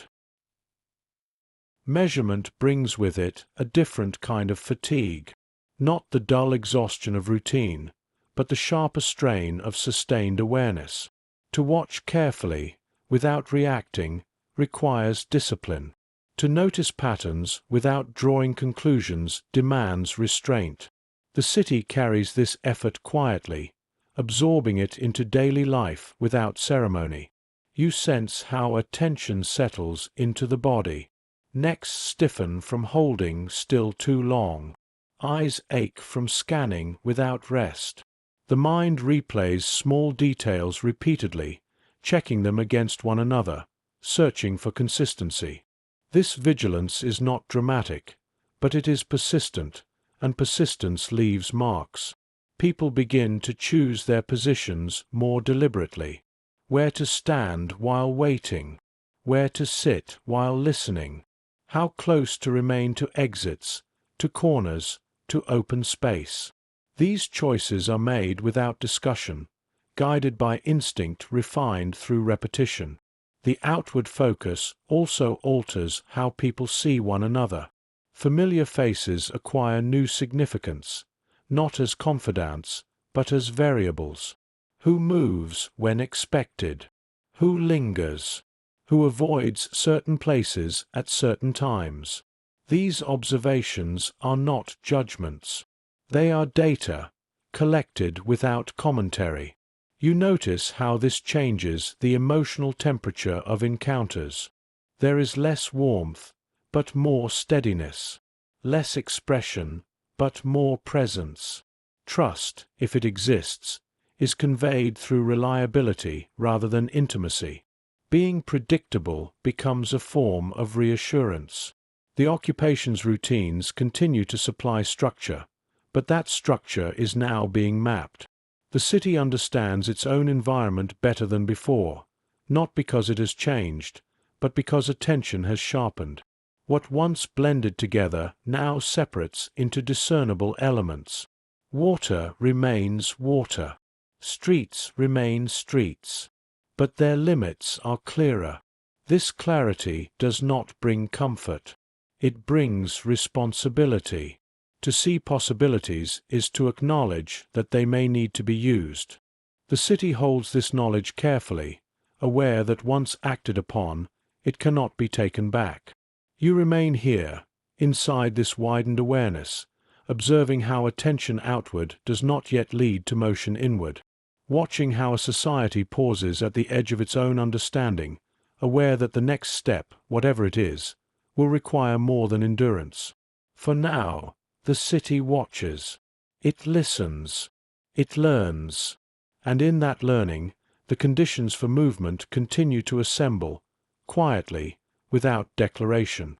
Measurement brings with it a different kind of fatigue, not the dull exhaustion of routine, but the sharper strain of sustained awareness. To watch carefully, without reacting, requires discipline. To notice patterns without drawing conclusions demands restraint. The city carries this effort quietly, absorbing it into daily life without ceremony. You sense how attention settles into the body. Necks stiffen from holding still too long. Eyes ache from scanning without rest. The mind replays small details repeatedly, checking them against one another, searching for consistency. This vigilance is not dramatic, but it is persistent, and persistence leaves marks. People begin to choose their positions more deliberately. Where to stand while waiting, where to sit while listening, how close to remain to exits, to corners, to open space. These choices are made without discussion, guided by instinct refined through repetition. The outward focus also alters how people see one another. Familiar faces acquire new significance, not as confidants, but as variables. Who moves when expected? Who lingers? Who avoids certain places at certain times? These observations are not judgments. They are data, collected without commentary. You notice how this changes the emotional temperature of encounters. There is less warmth, but more steadiness. Less expression, but more presence. Trust, if it exists, is conveyed through reliability rather than intimacy. Being predictable becomes a form of reassurance. The occupation's routines continue to supply structure, but that structure is now being mapped. The city understands its own environment better than before, not because it has changed, but because attention has sharpened. What once blended together now separates into discernible elements. Water remains water. Streets remain streets. But their limits are clearer. This clarity does not bring comfort. It brings responsibility. To see possibilities is to acknowledge that they may need to be used. The city holds this knowledge carefully, aware that once acted upon, it cannot be taken back. You remain here, inside this widened awareness, observing how attention outward does not yet lead to motion inward, watching how a society pauses at the edge of its own understanding, aware that the next step, whatever it is, will require more than endurance. For now, the city watches. It listens. It learns. And in that learning, the conditions for movement continue to assemble, quietly, without declaration.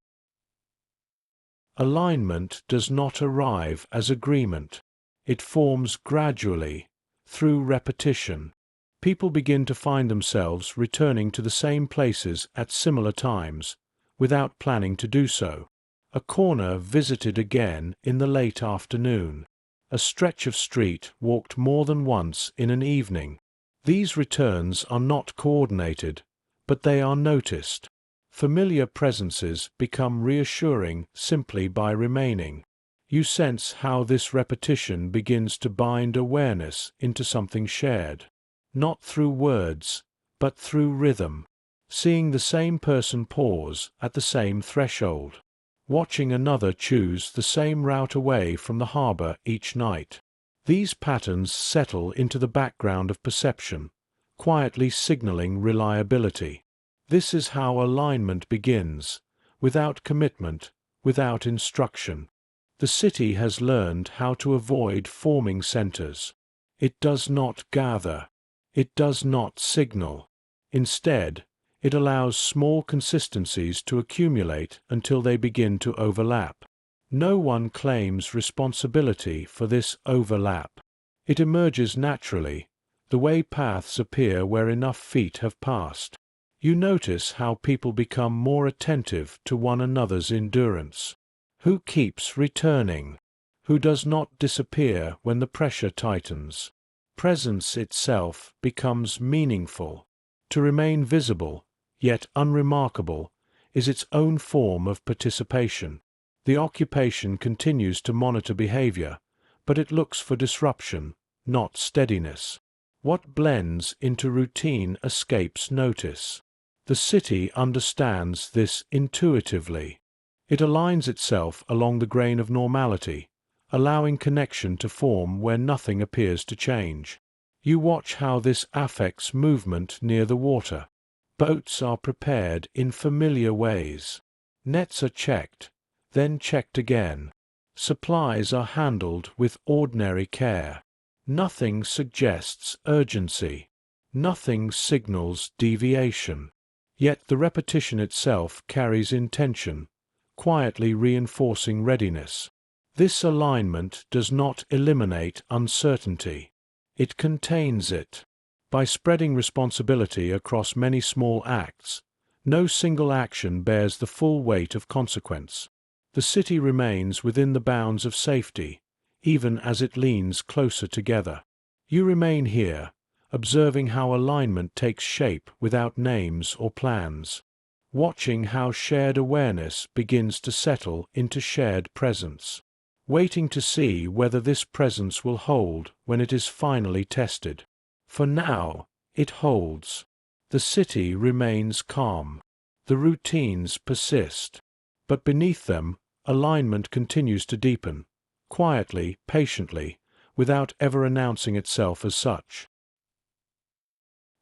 Alignment does not arrive as agreement. It forms gradually, through repetition. People begin to find themselves returning to the same places at similar times, without planning to do so. A corner visited again in the late afternoon. A stretch of street walked more than once in an evening. These returns are not coordinated, but they are noticed. Familiar presences become reassuring simply by remaining. You sense how this repetition begins to bind awareness into something shared, not through words, but through rhythm, seeing the same person pause at the same threshold, watching another choose the same route away from the harbor each night. These patterns settle into the background of perception, quietly signaling reliability. This is how alignment begins, without commitment, without instruction. The city has learned how to avoid forming centers. It does not gather. It does not signal. Instead, it allows small consistencies to accumulate until they begin to overlap. No one claims responsibility for this overlap. It emerges naturally, the way paths appear where enough feet have passed. You notice how people become more attentive to one another's endurance. Who keeps returning? Who does not disappear when the pressure tightens? Presence itself becomes meaningful. To remain visible, yet unremarkable, is its own form of participation. The occupation continues to monitor behavior, but it looks for disruption, not steadiness. What blends into routine escapes notice. The city understands this intuitively. It aligns itself along the grain of normality, allowing connection to form where nothing appears to change. You watch how this affects movement near the water. Boats are prepared in familiar ways. Nets are checked, then checked again. Supplies are handled with ordinary care. Nothing suggests urgency. Nothing signals deviation. Yet the repetition itself carries intention, quietly reinforcing readiness. This alignment does not eliminate uncertainty. It contains it. By spreading responsibility across many small acts, no single action bears the full weight of consequence. The city remains within the bounds of safety, even as it leans closer together. You remain here, observing how alignment takes shape without names or plans, watching how shared awareness begins to settle into shared presence, waiting to see whether this presence will hold when it is finally tested. For now, it holds. The city remains calm. The routines persist. But beneath them, alignment continues to deepen, quietly, patiently, without ever announcing itself as such.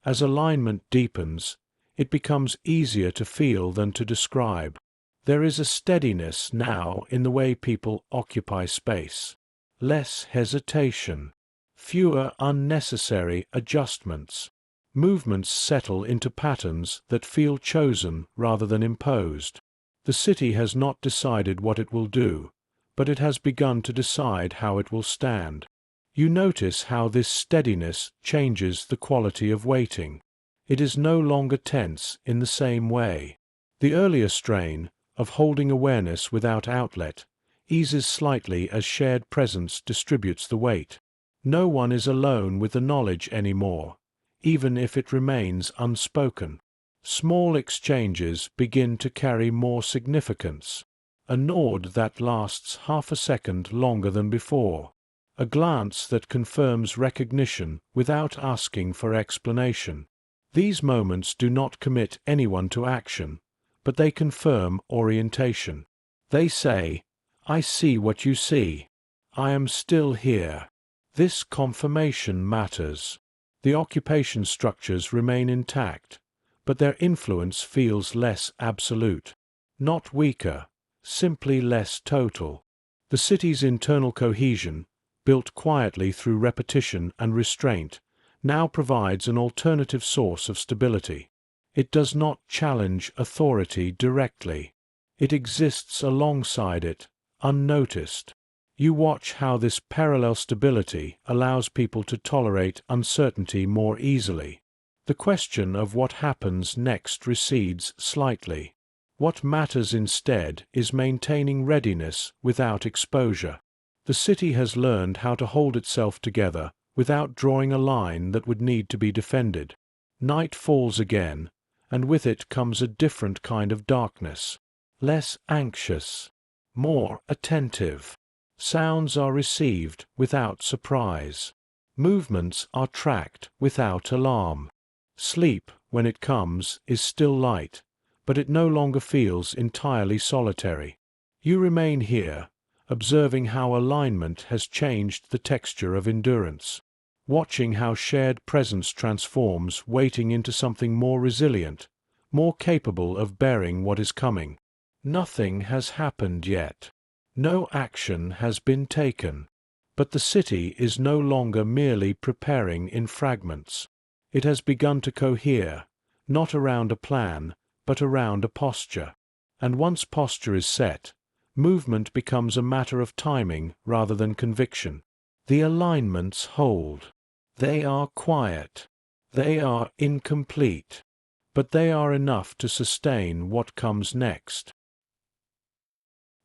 As alignment deepens, it becomes easier to feel than to describe. There is a steadiness now in the way people occupy space. Less hesitation. Fewer unnecessary adjustments. Movements settle into patterns that feel chosen rather than imposed. The city has not decided what it will do, but it has begun to decide how it will stand. You notice how this steadiness changes the quality of waiting. It is no longer tense in the same way. The earlier strain, of holding awareness without outlet, eases slightly as shared presence distributes the weight. No one is alone with the knowledge anymore, even if it remains unspoken. Small exchanges begin to carry more significance. A nod that lasts half a second longer than before. A glance that confirms recognition without asking for explanation. These moments do not commit anyone to action, but they confirm orientation. They say, "I see what you see. I am still here." This confirmation matters. The occupation structures remain intact, but their influence feels less absolute. Not weaker, simply less total. The city's internal cohesion, built quietly through repetition and restraint, now provides an alternative source of stability. It does not challenge authority directly. It exists alongside it, unnoticed. You watch how this parallel stability allows people to tolerate uncertainty more easily. The question of what happens next recedes slightly. What matters instead is maintaining readiness without exposure. The city has learned how to hold itself together without drawing a line that would need to be defended. Night falls again, and with it comes a different kind of darkness. Less anxious, more attentive. Sounds are received without surprise. Movements are tracked without alarm. Sleep, when it comes, is still light, but it no longer feels entirely solitary. You remain here, observing how alignment has changed the texture of endurance, watching how shared presence transforms waiting into something more resilient, more capable of bearing what is coming. Nothing has happened yet. No action has been taken, but the city is no longer merely preparing in fragments. It has begun to cohere, not around a plan, but around a posture. And once posture is set, movement becomes a matter of timing rather than conviction. The alignments hold. They are quiet. They are incomplete. But they are enough to sustain what comes next.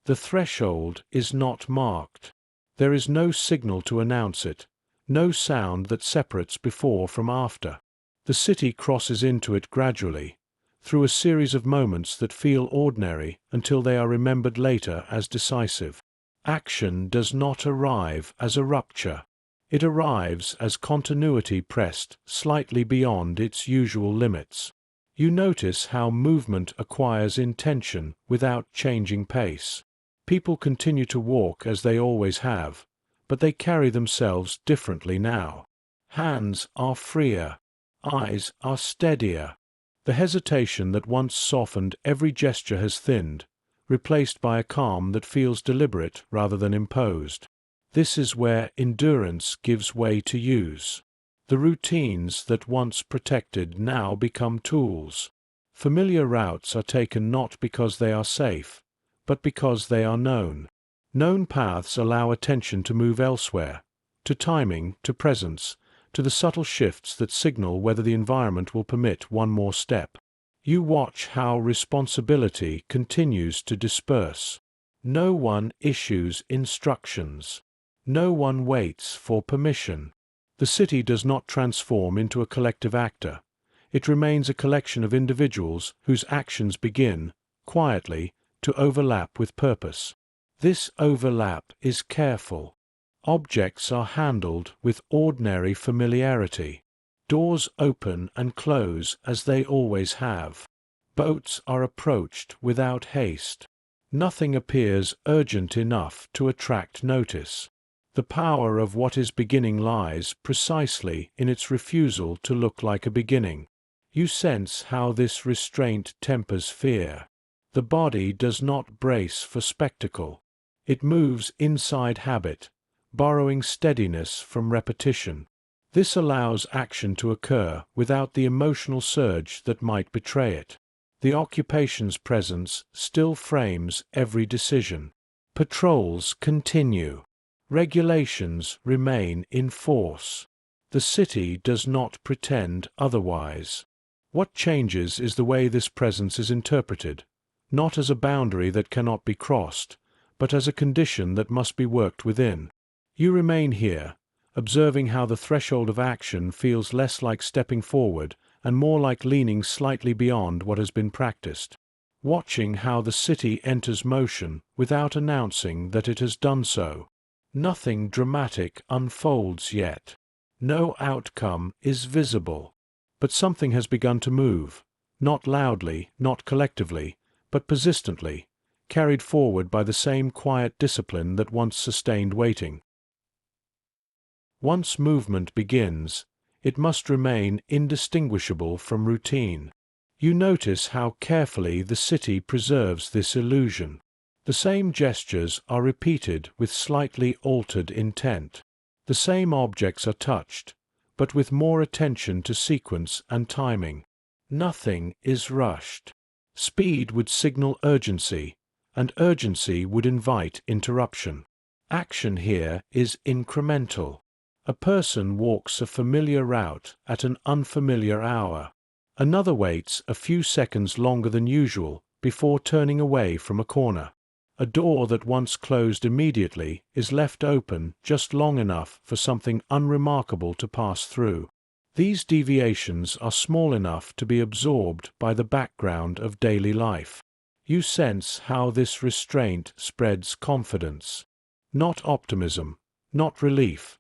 The threshold is not marked. There is no signal to announce it, no sound that separates before from after. The city crosses into it gradually, through a series of moments that feel ordinary until they are remembered later as decisive. Action does not arrive as a rupture. It arrives as continuity pressed slightly beyond its usual limits. You notice how movement acquires intention without changing pace. People continue to walk as they always have, but they carry themselves differently now. Hands are freer. Eyes are steadier. The hesitation that once softened every gesture has thinned, replaced by a calm that feels deliberate rather than imposed. This is where endurance gives way to use. The routines that once protected now become tools. Familiar routes are taken not because they are safe, but because they are known. Known paths allow attention to move elsewhere, to timing, to presence, to the subtle shifts that signal whether the environment will permit one more step. You watch how responsibility continues to disperse. No one issues instructions. No one waits for permission. The city does not transform into a collective actor. It remains a collection of individuals whose actions begin, quietly, to overlap with purpose. This overlap is careful. Objects are handled with ordinary familiarity. Doors open and close as they always have. Boats are approached without haste. Nothing appears urgent enough to attract notice. The power of what is beginning lies precisely in its refusal to look like a beginning. You sense how this restraint tempers fear. The body does not brace for spectacle. It moves inside habit, borrowing steadiness from repetition. This allows action to occur without the emotional surge that might betray it. The occupation's presence still frames every decision. Patrols continue. Regulations remain in force. The city does not pretend otherwise. What changes is the way this presence is interpreted, not as a boundary that cannot be crossed, but as a condition that must be worked within. You remain here, observing how the threshold of action feels less like stepping forward and more like leaning slightly beyond what has been practiced, watching how the city enters motion without announcing that it has done so. Nothing dramatic unfolds yet. No outcome is visible. But something has begun to move, not loudly, not collectively, but persistently, carried forward by the same quiet discipline that once sustained waiting. Once movement begins, it must remain indistinguishable from routine. You notice how carefully the city preserves this illusion. The same gestures are repeated with slightly altered intent. The same objects are touched, but with more attention to sequence and timing. Nothing is rushed. Speed would signal urgency, and urgency would invite interruption. Action here is incremental. A person walks a familiar route at an unfamiliar hour. Another waits a few seconds longer than usual before turning away from a corner. A door that once closed immediately is left open just long enough for something unremarkable to pass through. These deviations are small enough to be absorbed by the background of daily life. You sense how this restraint spreads confidence. Not optimism, not relief.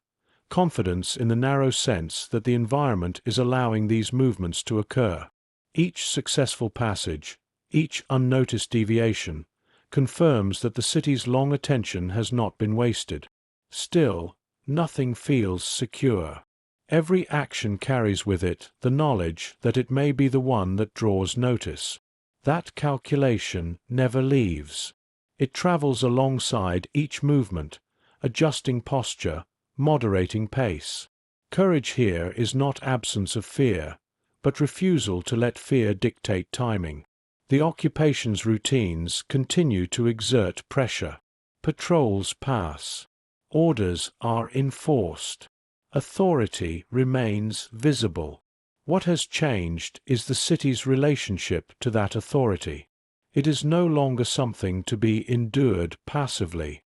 Confidence in the narrow sense that the environment is allowing these movements to occur. Each successful passage, each unnoticed deviation, confirms that the city's long attention has not been wasted. Still, nothing feels secure. Every action carries with it the knowledge that it may be the one that draws notice. That calculation never leaves. It travels alongside each movement, adjusting posture, moderating pace. Courage here is not absence of fear, but refusal to let fear dictate timing. The occupation's routines continue to exert pressure. Patrols pass. Orders are enforced. Authority remains visible. What has changed is the city's relationship to that authority. It is no longer something to be endured passively.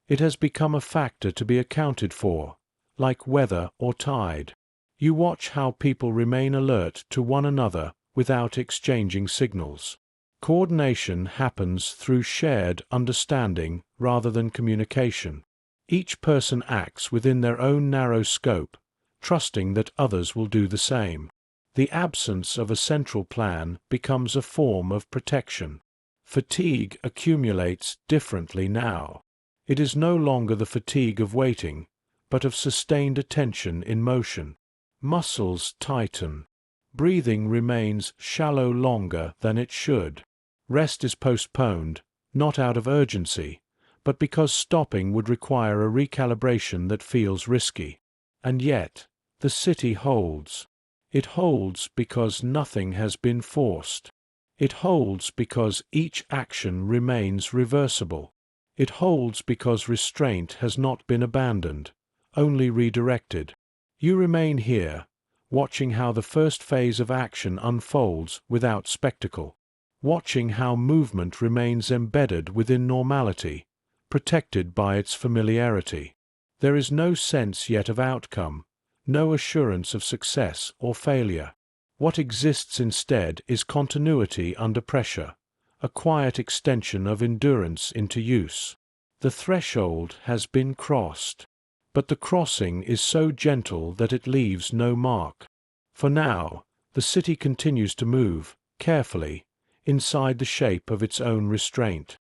It has become a factor to be accounted for, like weather or tide. You watch how people remain alert to one another without exchanging signals. Coordination happens through shared understanding rather than communication. Each person acts within their own narrow scope, trusting that others will do the same. The absence of a central plan becomes a form of protection. Fatigue accumulates differently now. It is no longer the fatigue of waiting, but of sustained attention in motion. Muscles tighten. Breathing remains shallow longer than it should. Rest is postponed, not out of urgency, but because stopping would require a recalibration that feels risky. And yet, the city holds. It holds because nothing has been forced. It holds because each action remains reversible. It holds because restraint has not been abandoned, only redirected. You remain here, watching how the first phase of action unfolds without spectacle, watching how movement remains embedded within normality, protected by its familiarity. There is no sense yet of outcome, no assurance of success or failure. What exists instead is continuity under pressure, a quiet extension of endurance into use. The threshold has been crossed, but the crossing is so gentle that it leaves no mark. For now, the city continues to move, carefully, inside the shape of its own restraint.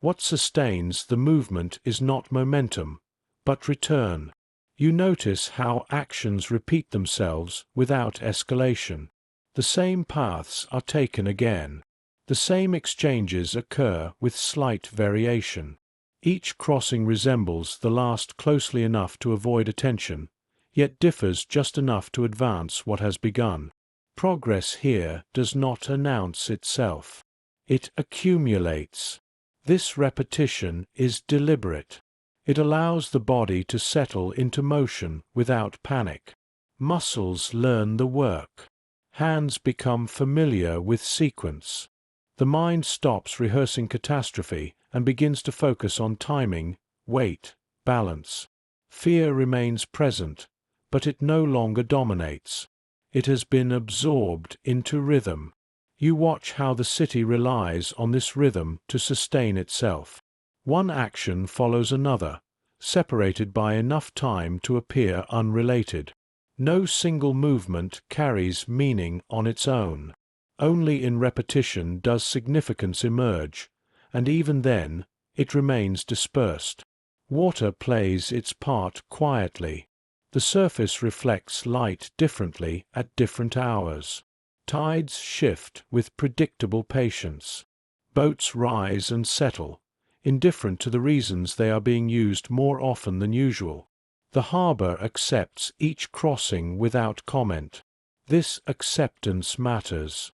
What sustains the movement is not momentum, but return. You notice how actions repeat themselves without escalation. The same paths are taken again. The same exchanges occur with slight variation. Each crossing resembles the last closely enough to avoid attention, yet differs just enough to advance what has begun. Progress here does not announce itself. It accumulates. This repetition is deliberate. It allows the body to settle into motion without panic. Muscles learn the work. Hands become familiar with sequence. The mind stops rehearsing catastrophe and begins to focus on timing, weight, balance. Fear remains present, but it no longer dominates. It has been absorbed into rhythm. You watch how the city relies on this rhythm to sustain itself. One action follows another, separated by enough time to appear unrelated. No single movement carries meaning on its own. Only in repetition does significance emerge, and even then, it remains dispersed. Water plays its part quietly. The surface reflects light differently at different hours. Tides shift with predictable patience. Boats rise and settle, indifferent to the reasons they are being used more often than usual. The harbor accepts each crossing without comment. This acceptance matters.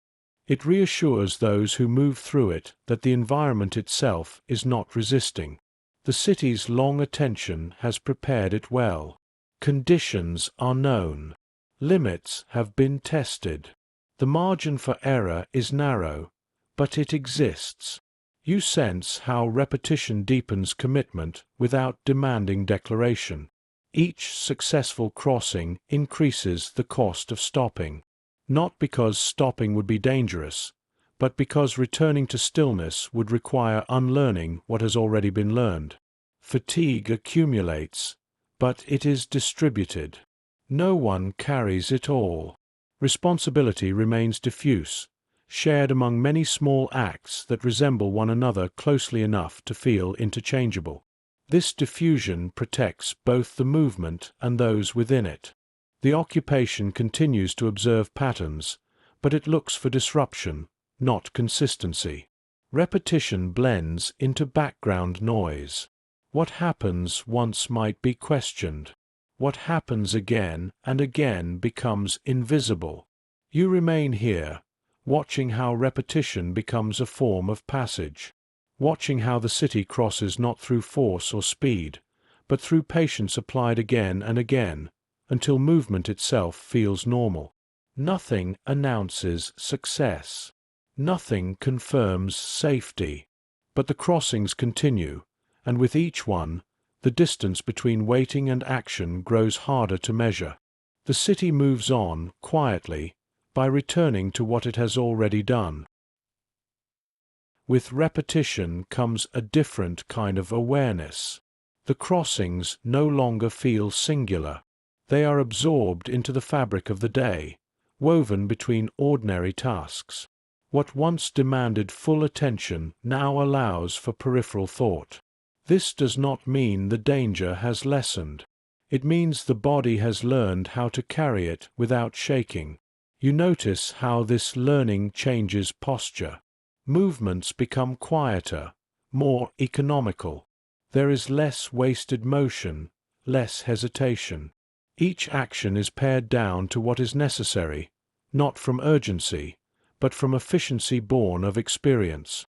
It reassures those who move through it that the environment itself is not resisting. The city's long attention has prepared it well. Conditions are known. Limits have been tested. The margin for error is narrow, but it exists. You sense how repetition deepens commitment without demanding declaration. Each successful crossing increases the cost of stopping. Not because stopping would be dangerous, but because returning to stillness would require unlearning what has already been learned. Fatigue accumulates, but it is distributed. No one carries it all. Responsibility remains diffuse, shared among many small acts that resemble one another closely enough to feel interchangeable. This diffusion protects both the movement and those within it. The occupation continues to observe patterns, but it looks for disruption, not consistency. Repetition blends into background noise. What happens once might be questioned. What happens again and again becomes invisible. You remain here, watching how repetition becomes a form of passage. Watching how the city crosses not through force or speed, but through patience applied again and again, until movement itself feels normal. Nothing announces success. Nothing confirms safety. But the crossings continue, and with each one, the distance between waiting and action grows harder to measure. The city moves on, quietly, by returning to what it has already done. With repetition comes a different kind of awareness. The crossings no longer feel singular. They are absorbed into the fabric of the day, woven between ordinary tasks. What once demanded full attention now allows for peripheral thought. This does not mean the danger has lessened. It means the body has learned how to carry it without shaking. You notice how this learning changes posture. Movements become quieter, more economical. There is less wasted motion, less hesitation. Each action is pared down to what is necessary, not from urgency, but from efficiency born of experience.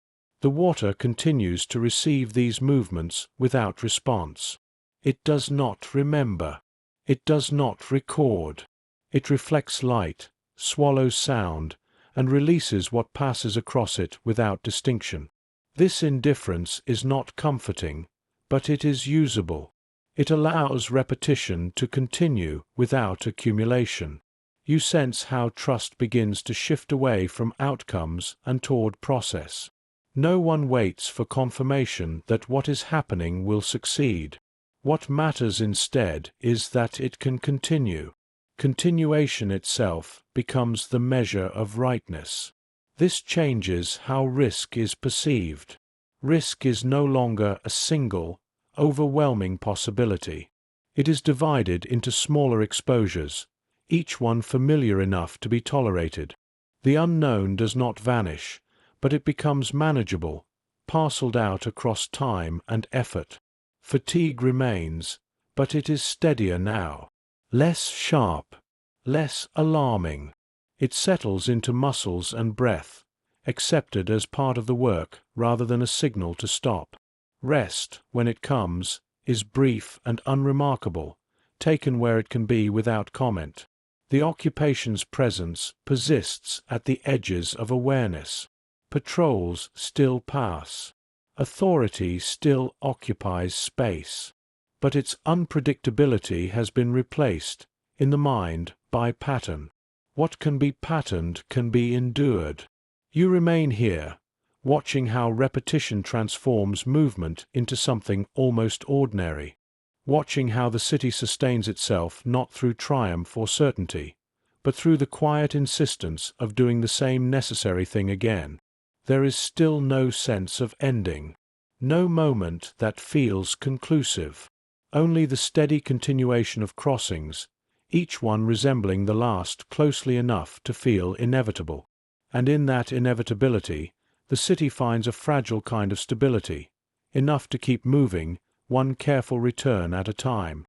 The water continues to receive these movements without response. It does not remember. It does not record. It reflects light, swallows sound, and releases what passes across it without distinction. This indifference is not comforting, but it is usable. It allows repetition to continue without accumulation. You sense how trust begins to shift away from outcomes and toward process. No one waits for confirmation that what is happening will succeed. What matters instead is that it can continue. Continuation itself becomes the measure of rightness. This changes how risk is perceived. Risk is no longer a single, overwhelming possibility. It is divided into smaller exposures, each one familiar enough to be tolerated. The unknown does not vanish, but it becomes manageable, parceled out across time and effort. Fatigue remains, but it is steadier now. Less sharp, less alarming. It settles into muscles and breath, accepted as part of the work rather than a signal to stop. Rest, when it comes, is brief and unremarkable, taken where it can be without comment. The occupation's presence persists at the edges of awareness. Patrols still pass. Authority still occupies space. But its unpredictability has been replaced, in the mind, by pattern. What can be patterned can be endured. You remain here, watching how repetition transforms movement into something almost ordinary, watching how the city sustains itself not through triumph or certainty, but through the quiet insistence of doing the same necessary thing again. There is still no sense of ending, no moment that feels conclusive, only the steady continuation of crossings, each one resembling the last closely enough to feel inevitable. And in that inevitability, the city finds a fragile kind of stability, enough to keep moving, one careful return at a time.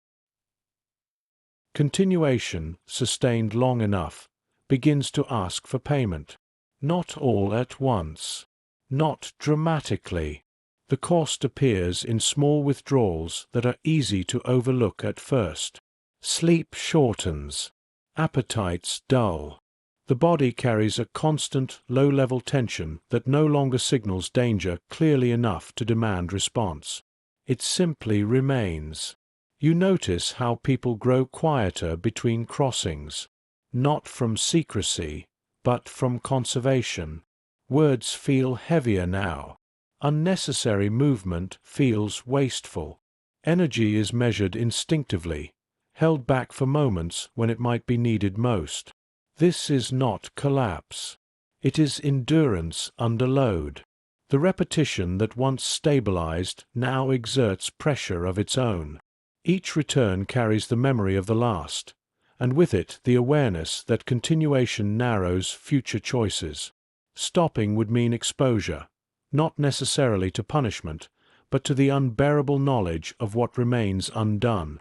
Continuation, sustained long enough, begins to ask for payment. Not all at once. Not dramatically. The cost appears in small withdrawals that are easy to overlook at first. Sleep shortens. Appetites dull. The body carries a constant, low-level tension that no longer signals danger clearly enough to demand response. It simply remains. You notice how people grow quieter between crossings, not from secrecy, but from conservation. Words feel heavier now. Unnecessary movement feels wasteful. Energy is measured instinctively, held back for moments when it might be needed most. This is not collapse. It is endurance under load. The repetition that once stabilized now exerts pressure of its own. Each return carries the memory of the last, and with it the awareness that continuation narrows future choices. Stopping would mean exposure, not necessarily to punishment, but to the unbearable knowledge of what remains undone.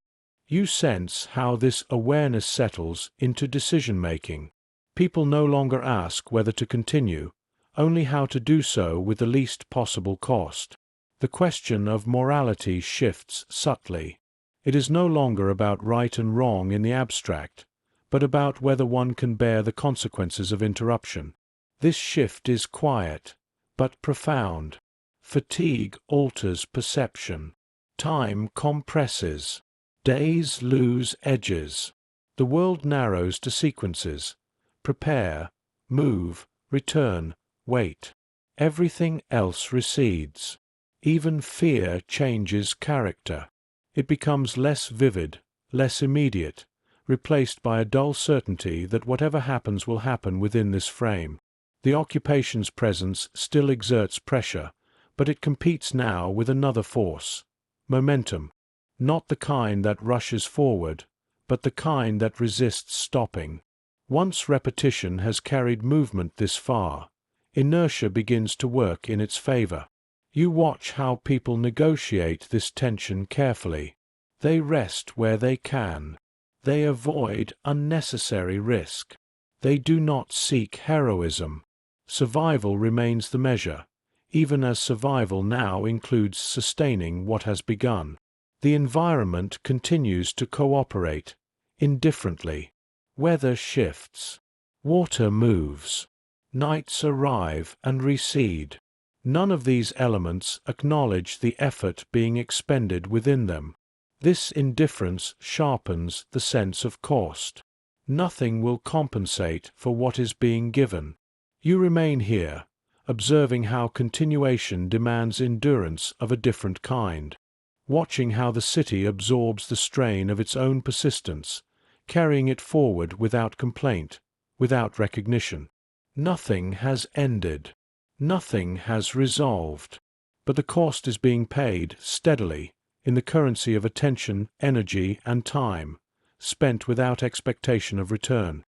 You sense how this awareness settles into decision-making. People no longer ask whether to continue, only how to do so with the least possible cost. The question of morality shifts subtly. It is no longer about right and wrong in the abstract, but about whether one can bear the consequences of interruption. This shift is quiet, but profound. Fatigue alters perception. Time compresses. Days lose edges. The world narrows to sequences. Prepare, move, return, wait. Everything else recedes. Even fear changes character. It becomes less vivid, less immediate, replaced by a dull certainty that whatever happens will happen within this frame. The occupation's presence still exerts pressure, but it competes now with another force, momentum. Not the kind that rushes forward, but the kind that resists stopping. Once repetition has carried movement this far, inertia begins to work in its favor. You watch how people negotiate this tension carefully. They rest where they can. They avoid unnecessary risk. They do not seek heroism. Survival remains the measure, even as survival now includes sustaining what has begun. The environment continues to cooperate, indifferently. Weather shifts. Water moves. Nights arrive and recede. None of these elements acknowledge the effort being expended within them. This indifference sharpens the sense of cost. Nothing will compensate for what is being given. You remain here, observing how continuation demands endurance of a different kind. Watching how the city absorbs the strain of its own persistence, carrying it forward without complaint, without recognition. Nothing has ended. Nothing has resolved. But the cost is being paid steadily in the currency of attention, energy, and time, spent without expectation of return.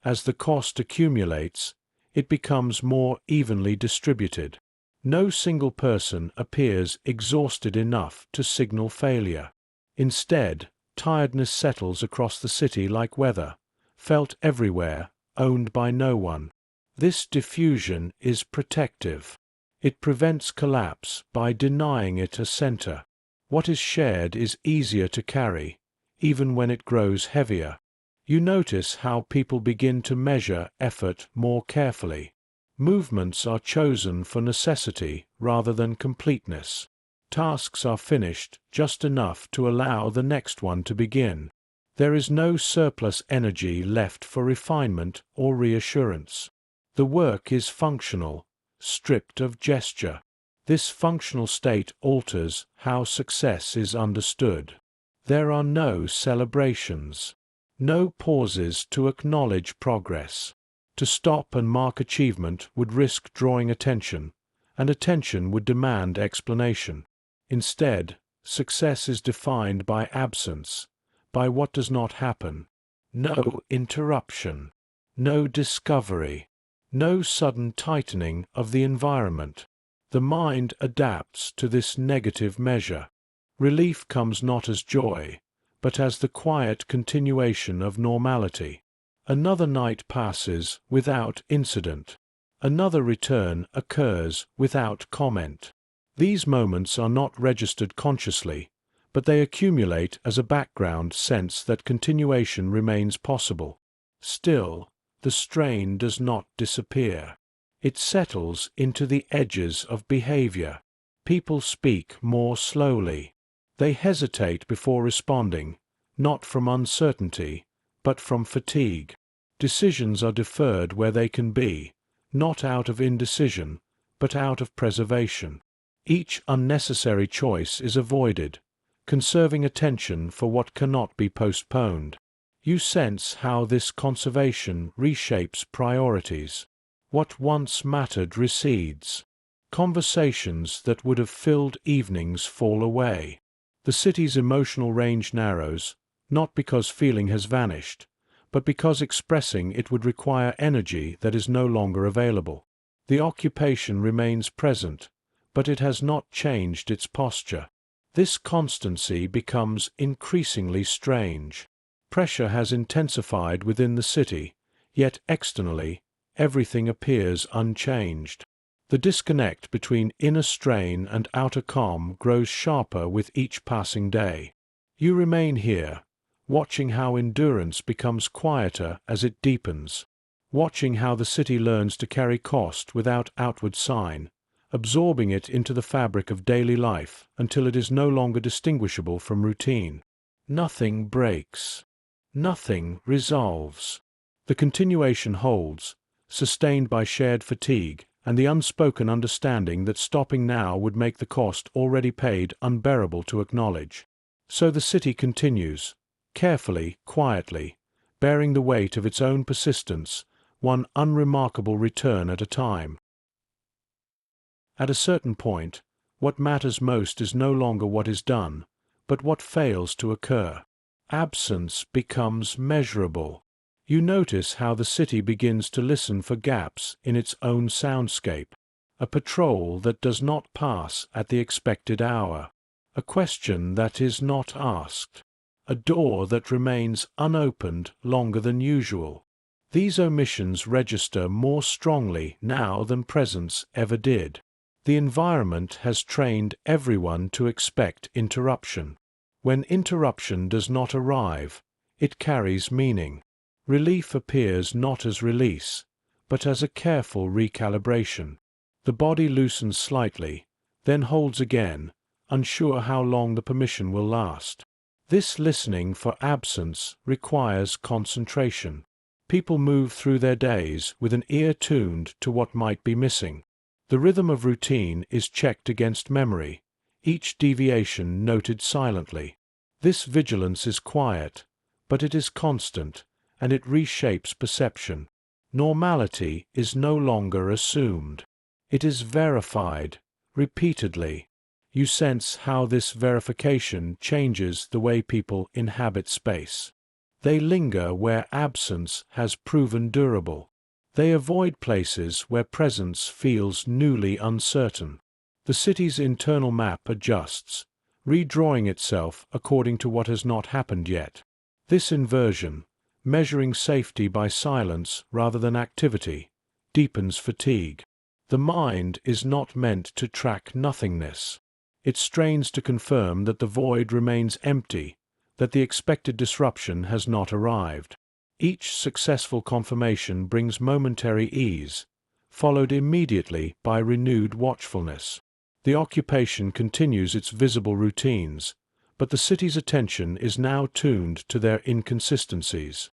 As the cost accumulates, it becomes more evenly distributed. No single person appears exhausted enough to signal failure. Instead, tiredness settles across the city like weather, felt everywhere, owned by no one. This diffusion is protective. It prevents collapse by denying it a center. What is shared is easier to carry, even when it grows heavier. You notice how people begin to measure effort more carefully. Movements are chosen for necessity rather than completeness. Tasks are finished just enough to allow the next one to begin. There is no surplus energy left for refinement or reassurance. The work is functional, stripped of gesture. This functional state alters how success is understood. There are no celebrations, no pauses to acknowledge progress. To stop and mark achievement would risk drawing attention, and attention would demand explanation. Instead, success is defined by absence, by what does not happen. No interruption, no discovery, no sudden tightening of the environment. The mind adapts to this negative measure. Relief comes not as joy, but as the quiet continuation of normality. Another night passes without incident. Another return occurs without comment. These moments are not registered consciously, but they accumulate as a background sense that continuation remains possible. Still, the strain does not disappear. It settles into the edges of behavior. People speak more slowly. They hesitate before responding, not from uncertainty, but from fatigue. Decisions are deferred where they can be, not out of indecision, but out of preservation. Each unnecessary choice is avoided, conserving attention for what cannot be postponed. You sense how this conservation reshapes priorities. What once mattered recedes. Conversations that would have filled evenings fall away. The city's emotional range narrows, not because feeling has vanished, but because expressing it would require energy that is no longer available. The occupation remains present, but it has not changed its posture. This constancy becomes increasingly strange. Pressure has intensified within the city, yet externally, everything appears unchanged. The disconnect between inner strain and outer calm grows sharper with each passing day. You remain here, watching how endurance becomes quieter as it deepens, watching how the city learns to carry cost without outward sign, absorbing it into the fabric of daily life until it is no longer distinguishable from routine. Nothing breaks. Nothing resolves. The continuation holds, sustained by shared fatigue and the unspoken understanding that stopping now would make the cost already paid unbearable to acknowledge. So the city continues, carefully, quietly, bearing the weight of its own persistence, one unremarkable return at a time. At a certain point, what matters most is no longer what is done, but what fails to occur. Absence becomes measurable. You notice how the city begins to listen for gaps in its own soundscape, a patrol that does not pass at the expected hour, a question that is not asked, a door that remains unopened longer than usual. These omissions register more strongly now than presence ever did. The environment has trained everyone to expect interruption. When interruption does not arrive, it carries meaning. Relief appears not as release, but as a careful recalibration. The body loosens slightly, then holds again, unsure how long the permission will last. This listening for absence requires concentration. People move through their days with an ear tuned to what might be missing. The rhythm of routine is checked against memory, each deviation noted silently. This vigilance is quiet, but it is constant, and it reshapes perception. Normality is no longer assumed. It is verified, repeatedly. You sense how this verification changes the way people inhabit space. They linger where absence has proven durable. They avoid places where presence feels newly uncertain. The city's internal map adjusts, redrawing itself according to what has not happened yet. This inversion, measuring safety by silence rather than activity, deepens fatigue. The mind is not meant to track nothingness. It strains to confirm that the void remains empty, that the expected disruption has not arrived. Each successful confirmation brings momentary ease, followed immediately by renewed watchfulness. The occupation continues its visible routines, but the city's attention is now tuned to their inconsistencies.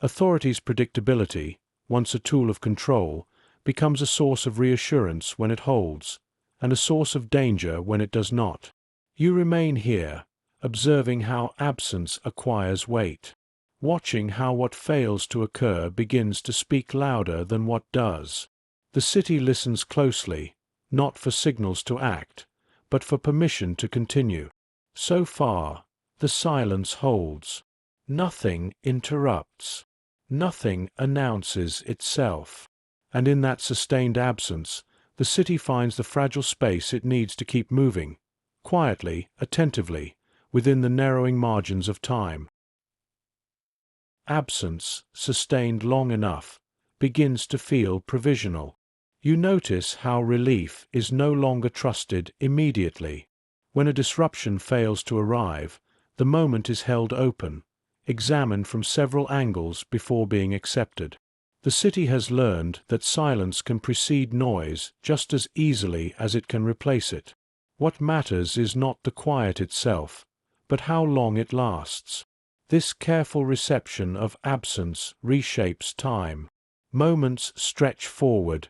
Authority's predictability, once a tool of control, becomes a source of reassurance when it holds, and a source of danger when it does not. You remain here, observing how absence acquires weight, watching how what fails to occur begins to speak louder than what does. The city listens closely, not for signals to act, but for permission to continue. So far, the silence holds. Nothing interrupts. Nothing announces itself. And in that sustained absence, the city finds the fragile space it needs to keep moving, quietly, attentively, within the narrowing margins of time. Absence, sustained long enough, begins to feel provisional. You notice how relief is no longer trusted immediately. When a disruption fails to arrive, the moment is held open, examined from several angles before being accepted. The city has learned that silence can precede noise just as easily as it can replace it. What matters is not the quiet itself, but how long it lasts. This careful reception of absence reshapes time. Moments stretch forward,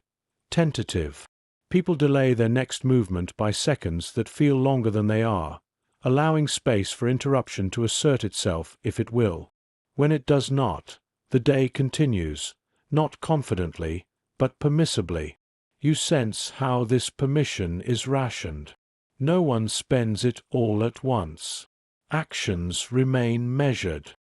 tentative. People delay their next movement by seconds that feel longer than they are, allowing space for interruption to assert itself if it will. When it does not, the day continues, not confidently, but permissibly. You sense how this permission is rationed. No one spends it all at once. Actions remain measured.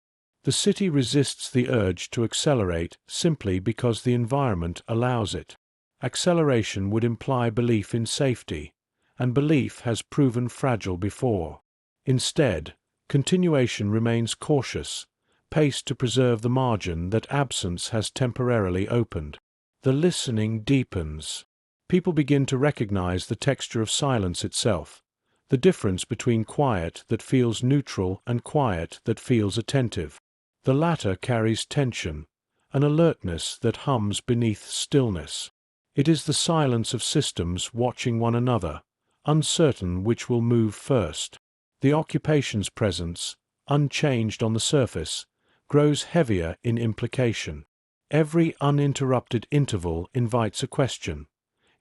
The city resists the urge to accelerate simply because the environment allows it. Acceleration would imply belief in safety, and belief has proven fragile before. Instead, continuation remains cautious, paced to preserve the margin that absence has temporarily opened. The listening deepens. People begin to recognize the texture of silence itself, the difference between quiet that feels neutral and quiet that feels attentive. The latter carries tension, an alertness that hums beneath stillness. It is the silence of systems watching one another, uncertain which will move first. The occupation's presence, unchanged on the surface, grows heavier in implication. Every uninterrupted interval invites a question.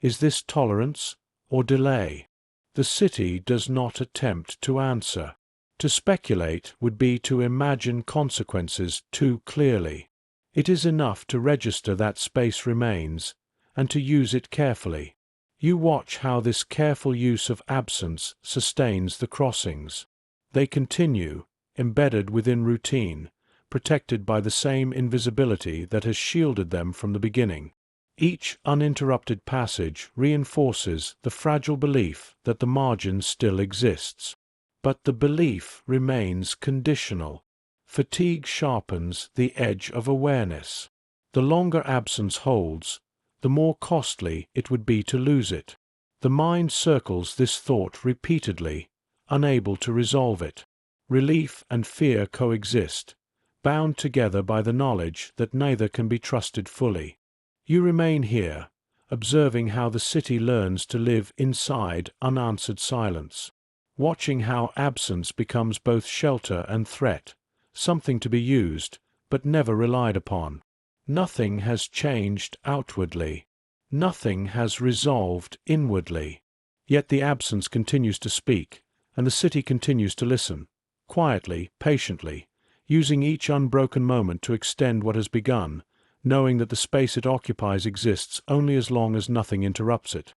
Is this tolerance or delay? The city does not attempt to answer. To speculate would be to imagine consequences too clearly. It is enough to register that space remains, and to use it carefully. You watch how this careful use of absence sustains the crossings. They continue, embedded within routine, protected by the same invisibility that has shielded them from the beginning. Each uninterrupted passage reinforces the fragile belief that the margin still exists. But the belief remains conditional. Fatigue sharpens the edge of awareness. The longer absence holds, the more costly it would be to lose it. The mind circles this thought repeatedly, unable to resolve it. Relief and fear coexist, bound together by the knowledge that neither can be trusted fully. You remain here, observing how the city learns to live inside unanswered silence, watching how absence becomes both shelter and threat, something to be used, but never relied upon. Nothing has changed outwardly. Nothing has resolved inwardly. Yet the absence continues to speak, and the city continues to listen, quietly, patiently, using each unbroken moment to extend what has begun, knowing that the space it occupies exists only as long as nothing interrupts it.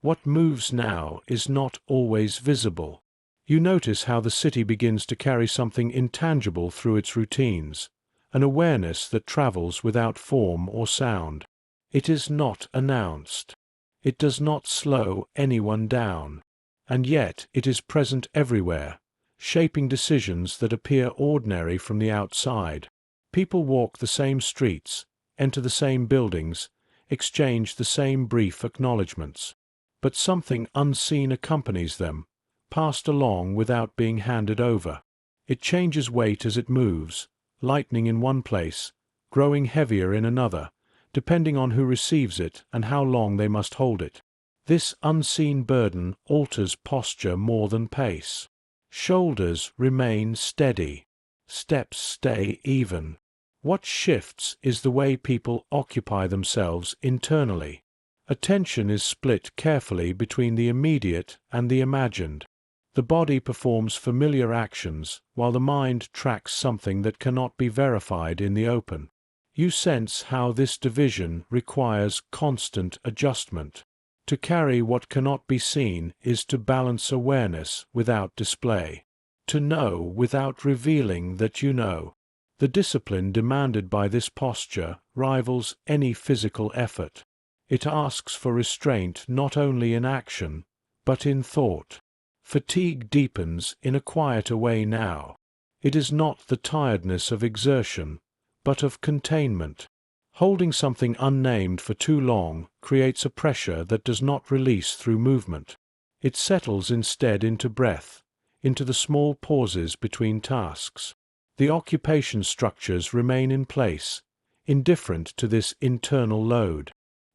What moves now is not always visible. You notice how the city begins to carry something intangible through its routines, an awareness that travels without form or sound. It is not announced. It does not slow anyone down. And yet it is present everywhere, shaping decisions that appear ordinary from the outside. People walk the same streets, enter the same buildings, exchange the same brief acknowledgements. But something unseen accompanies them, passed along without being handed over. It changes weight as it moves, lightening in one place, growing heavier in another, depending on who receives it and how long they must hold it. This unseen burden alters posture more than pace. Shoulders remain steady. Steps stay even. What shifts is the way people occupy themselves internally. Attention is split carefully between the immediate and the imagined. The body performs familiar actions, while the mind tracks something that cannot be verified in the open. You sense how this division requires constant adjustment. To carry what cannot be seen is to balance awareness without display. To know without revealing that you know. The discipline demanded by this posture rivals any physical effort. It asks for restraint not only in action, but in thought. Fatigue deepens in a quieter way now. It is not the tiredness of exertion, but of containment. Holding something unnamed for too long creates a pressure that does not release through movement. It settles instead into breath, into the small pauses between tasks. The occupation structures remain in place, indifferent to this internal load.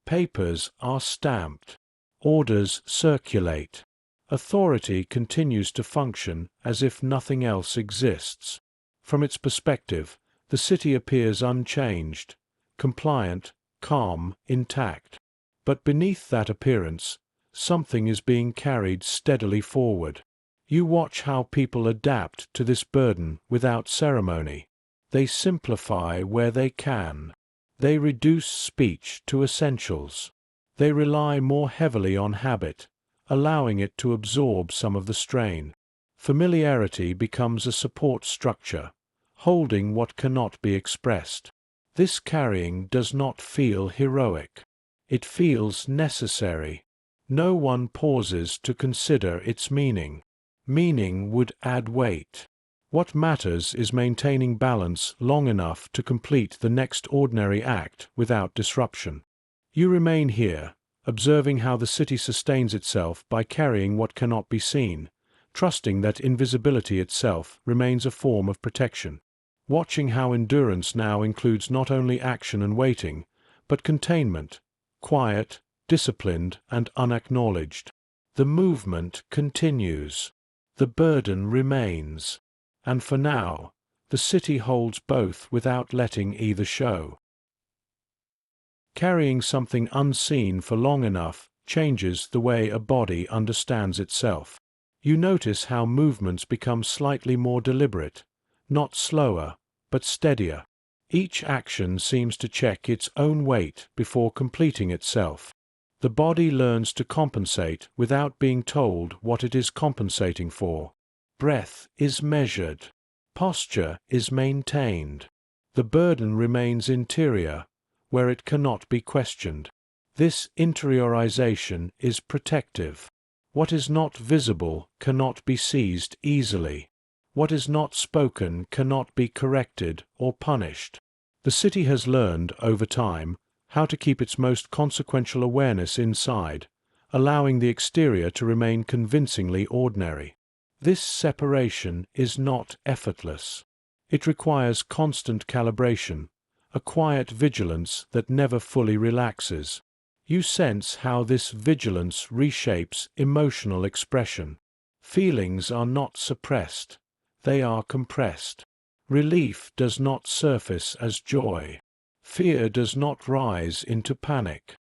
Papers are stamped. Orders circulate. Authority continues to function as if nothing else exists. From its perspective, the city appears unchanged, compliant, calm, intact. But beneath that appearance, something is being carried steadily forward. You watch how people adapt to this burden without ceremony. They simplify where they can. They reduce speech to essentials. They rely more heavily on habit, allowing it to absorb some of the strain. Familiarity becomes a support structure, holding what cannot be expressed. This carrying does not feel heroic. It feels necessary. No one pauses to consider its meaning. Meaning would add weight. What matters is maintaining balance long enough to complete the next ordinary act without disruption. You remain here, observing how the city sustains itself by carrying what cannot be seen, trusting that invisibility itself remains a form of protection. Watching how endurance now includes not only action and waiting, but containment, quiet, disciplined, and unacknowledged. The movement continues. The burden remains. And for now, the city holds both without letting either show. Carrying something unseen for long enough changes the way a body understands itself. You notice how movements become slightly more deliberate, not slower, but steadier. Each action seems to check its own weight before completing itself. The body learns to compensate without being told what it is compensating for. Breath is measured. Posture is maintained. The burden remains interior, where it cannot be questioned. This interiorization is protective. What is not visible cannot be seized easily. What is not spoken cannot be corrected or punished. The city has learned, over time, how to keep its most consequential awareness inside, allowing the exterior to remain convincingly ordinary. This separation is not effortless. It requires constant calibration, a quiet vigilance that never fully relaxes. You sense how this vigilance reshapes emotional expression. Feelings are not suppressed, they are compressed. Relief does not surface as joy. Fear does not rise into panic.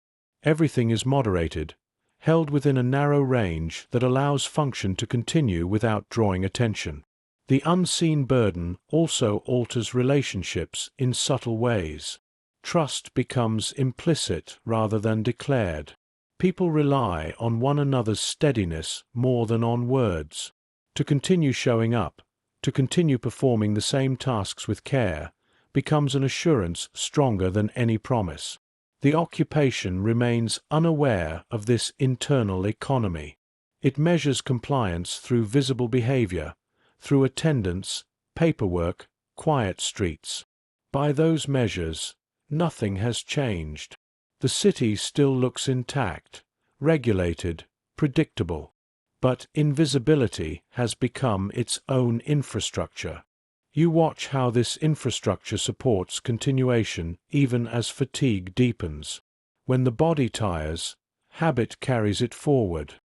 Everything is moderated, held within a narrow range that allows function to continue without drawing attention. The unseen burden also alters relationships in subtle ways. Trust becomes implicit rather than declared. People rely on one another's steadiness more than on words. To continue showing up, to continue performing the same tasks with care, becomes an assurance stronger than any promise. The occupation remains unaware of this internal economy. It measures compliance through visible behavior, through attendance, paperwork, quiet streets. By those measures, nothing has changed. The city still looks intact, regulated, predictable. But invisibility has become its own infrastructure. You watch how this infrastructure supports continuation even as fatigue deepens. When the body tires, habit carries it forward.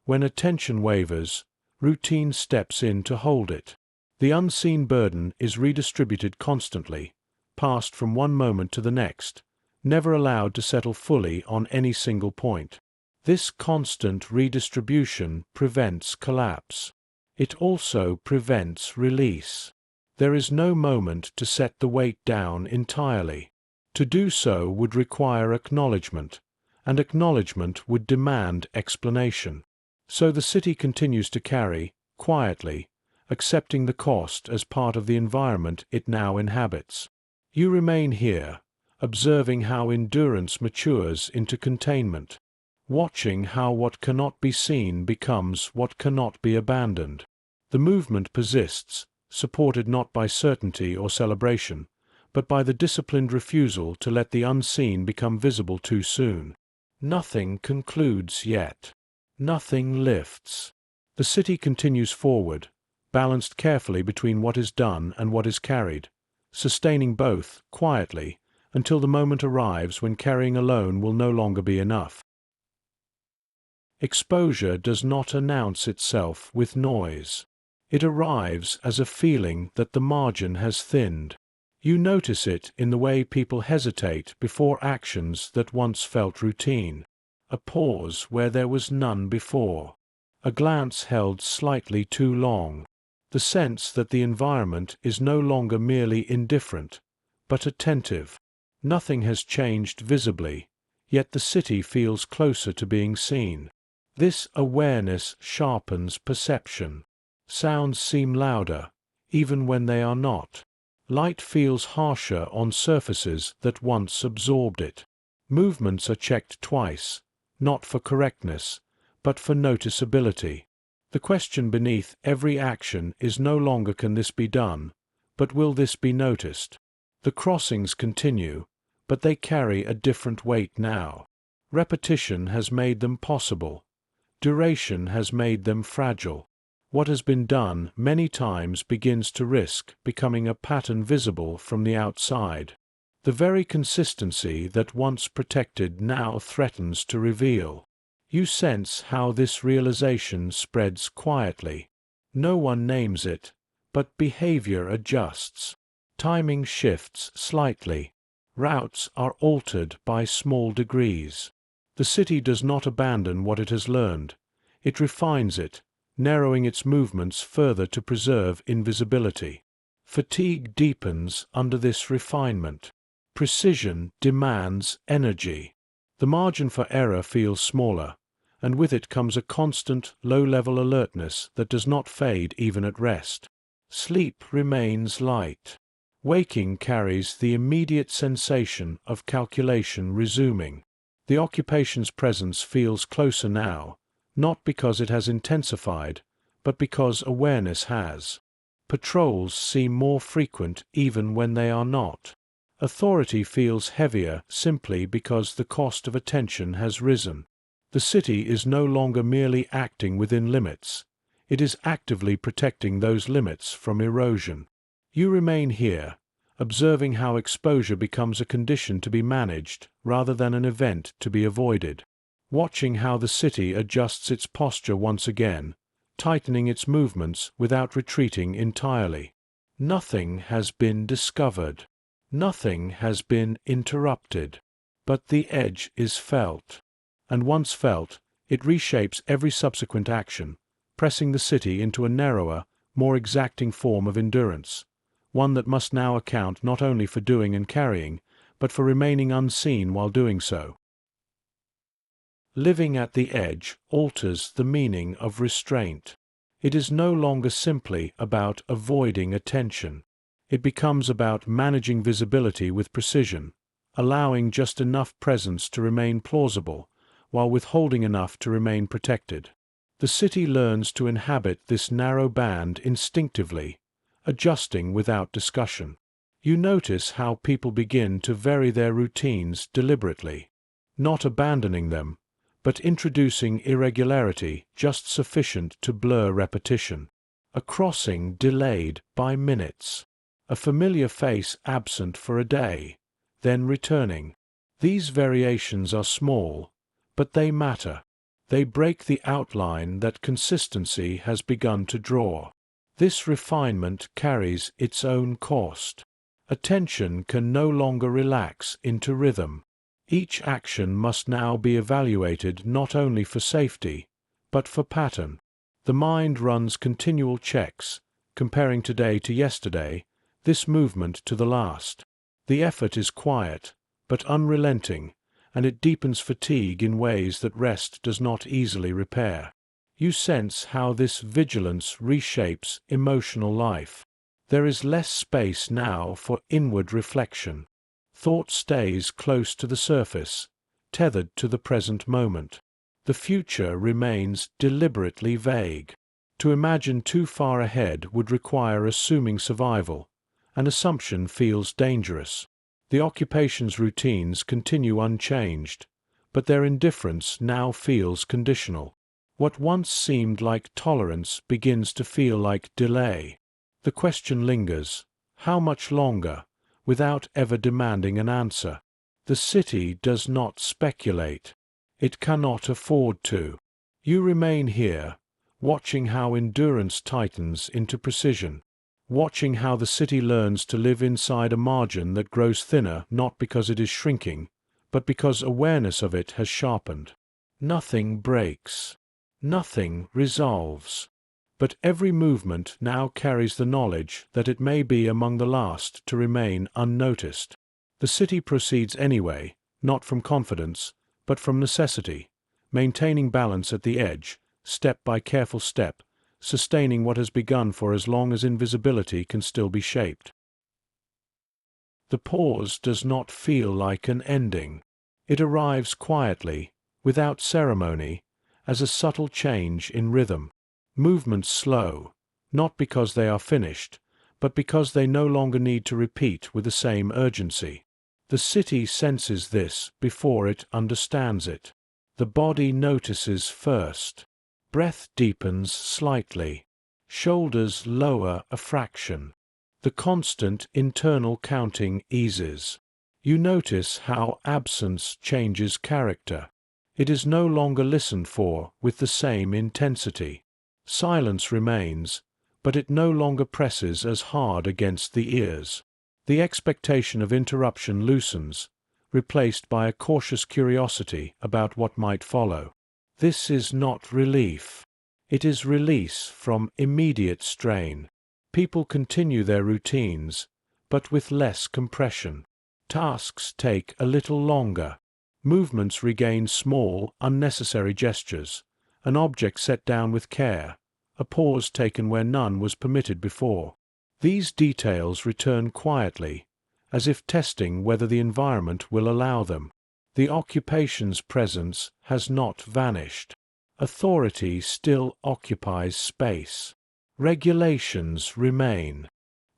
When attention wavers, routine steps in to hold it. The unseen burden is redistributed constantly, passed from one moment to the next, never allowed to settle fully on any single point. This constant redistribution prevents collapse. It also prevents release. There is no moment to set the weight down entirely. To do so would require acknowledgement, and acknowledgement would demand explanation. So the city continues to carry, quietly, accepting the cost as part of the environment it now inhabits. You remain here, observing how endurance matures into containment, watching how what cannot be seen becomes what cannot be abandoned. The movement persists, supported not by certainty or celebration, but by the disciplined refusal to let the unseen become visible too soon. Nothing concludes yet. Nothing lifts. The city continues forward, balanced carefully between what is done and what is carried, sustaining both, quietly, until the moment arrives when carrying alone will no longer be enough. Exposure does not announce itself with noise. It arrives as a feeling that the margin has thinned. You notice it in the way people hesitate before actions that once felt routine. A pause where there was none before. A glance held slightly too long. The sense that the environment is no longer merely indifferent, but attentive. Nothing has changed visibly, yet the city feels closer to being seen. This awareness sharpens perception. Sounds seem louder, even when they are not. Light feels harsher on surfaces that once absorbed it. Movements are checked twice, not for correctness, but for noticeability. The question beneath every action is no longer can this be done, but will this be noticed? The crossings continue, but they carry a different weight now. Repetition has made them possible. Duration has made them fragile. What has been done many times begins to risk becoming a pattern visible from the outside. The very consistency that once protected now threatens to reveal. You sense how this realization spreads quietly. No one names it, but behavior adjusts. Timing shifts slightly. Routes are altered by small degrees. The city does not abandon what it has learned. It refines it, narrowing its movements further to preserve invisibility. Fatigue deepens under this refinement. Precision demands energy. The margin for error feels smaller, and with it comes a constant, low-level alertness that does not fade even at rest. Sleep remains light. Waking carries the immediate sensation of calculation resuming. The occupation's presence feels closer now, not because it has intensified, but because awareness has. Patrols seem more frequent even when they are not. Authority feels heavier simply because the cost of attention has risen. The city is no longer merely acting within limits. It is actively protecting those limits from erosion. You remain here, observing how exposure becomes a condition to be managed rather than an event to be avoided. Watching how the city adjusts its posture once again, tightening its movements without retreating entirely. Nothing has been discovered. Nothing has been interrupted. But the edge is felt. And once felt, it reshapes every subsequent action, pressing the city into a narrower, more exacting form of endurance, one that must now account not only for doing and carrying, but for remaining unseen while doing so. Living at the edge alters the meaning of restraint. It is no longer simply about avoiding attention. It becomes about managing visibility with precision, allowing just enough presence to remain plausible, while withholding enough to remain protected. The city learns to inhabit this narrow band instinctively, adjusting without discussion. You notice how people begin to vary their routines deliberately, not abandoning them, but introducing irregularity just sufficient to blur repetition. A crossing delayed by minutes. a familiar face absent for a day, then returning. These variations are small, but they matter. They break the outline that consistency has begun to draw. This refinement carries its own cost. Attention can no longer relax into rhythm. Each action must now be evaluated not only for safety, but for pattern. The mind runs continual checks, comparing today to yesterday, this movement to the last. The effort is quiet, but unrelenting, and it deepens fatigue in ways that rest does not easily repair. You sense how this vigilance reshapes emotional life. There is less space now for inward reflection. Thought stays close to the surface, tethered to the present moment. The future remains deliberately vague. To imagine too far ahead would require assuming survival. An assumption feels dangerous. The occupation's routines continue unchanged, but their indifference now feels conditional. What once seemed like tolerance begins to feel like delay. The question lingers, how much longer, without ever demanding an answer. The city does not speculate. It cannot afford to. You remain here, watching how endurance tightens into precision, watching how the city learns to live inside a margin that grows thinner not because it is shrinking, but because awareness of it has sharpened. Nothing breaks. Nothing resolves. But every movement now carries the knowledge that it may be among the last to remain unnoticed. The city proceeds anyway, not from confidence, but from necessity, maintaining balance at the edge, step by careful step, sustaining what has begun for as long as invisibility can still be shaped. The pause does not feel like an ending. It arrives quietly, without ceremony, as a subtle change in rhythm. Movements slow, not because they are finished, but because they no longer need to repeat with the same urgency. The city senses this before it understands it. The body notices first. Breath deepens slightly. Shoulders lower a fraction. The constant internal counting eases. You notice how absence changes character. It is no longer listened for with the same intensity. Silence remains, but it no longer presses as hard against the ears. The expectation of interruption loosens, replaced by a cautious curiosity about what might follow. This is not relief. It is release from immediate strain. People continue their routines, but with less compression. Tasks take a little longer. Movements regain small, unnecessary gestures, an object set down with care, a pause taken where none was permitted before. These details return quietly, as if testing whether the environment will allow them. The occupation's presence has not vanished. Authority still occupies space. Regulations remain.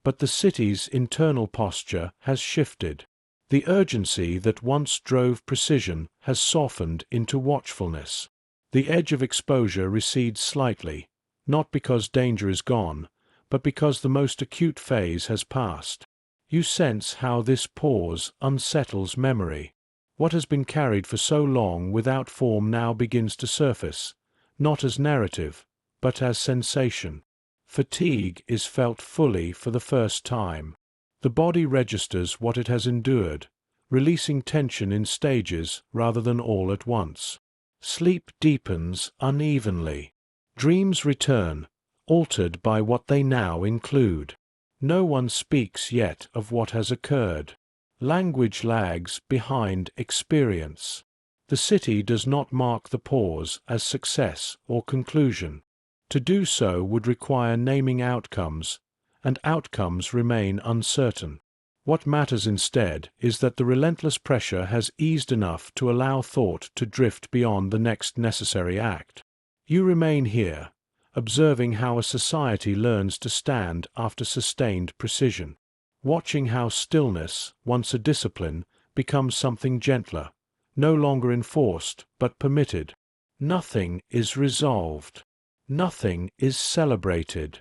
But the city's internal posture has shifted. The urgency that once drove precision has softened into watchfulness. The edge of exposure recedes slightly, not because danger is gone, but because the most acute phase has passed. You sense how this pause unsettles memory. What has been carried for so long without form now begins to surface, not as narrative, but as sensation. Fatigue is felt fully for the first time. The body registers what it has endured, releasing tension in stages rather than all at once. Sleep deepens unevenly. Dreams return, altered by what they now include. No one speaks yet of what has occurred. Language lags behind experience. The city does not mark the pause as success or conclusion. To do so would require naming outcomes, and outcomes remain uncertain. What matters instead is that the relentless pressure has eased enough to allow thought to drift beyond the next necessary act. You remain here, observing how a society learns to stand after sustained precision, watching how stillness, once a discipline, becomes something gentler, no longer enforced but permitted. Nothing is resolved. Nothing is celebrated.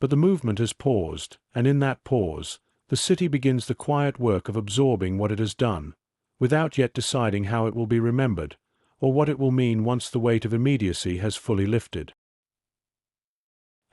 But the movement has paused, and in that pause, The city begins the quiet work of absorbing what it has done, without yet deciding how it will be remembered, or what it will mean once the weight of immediacy has fully lifted.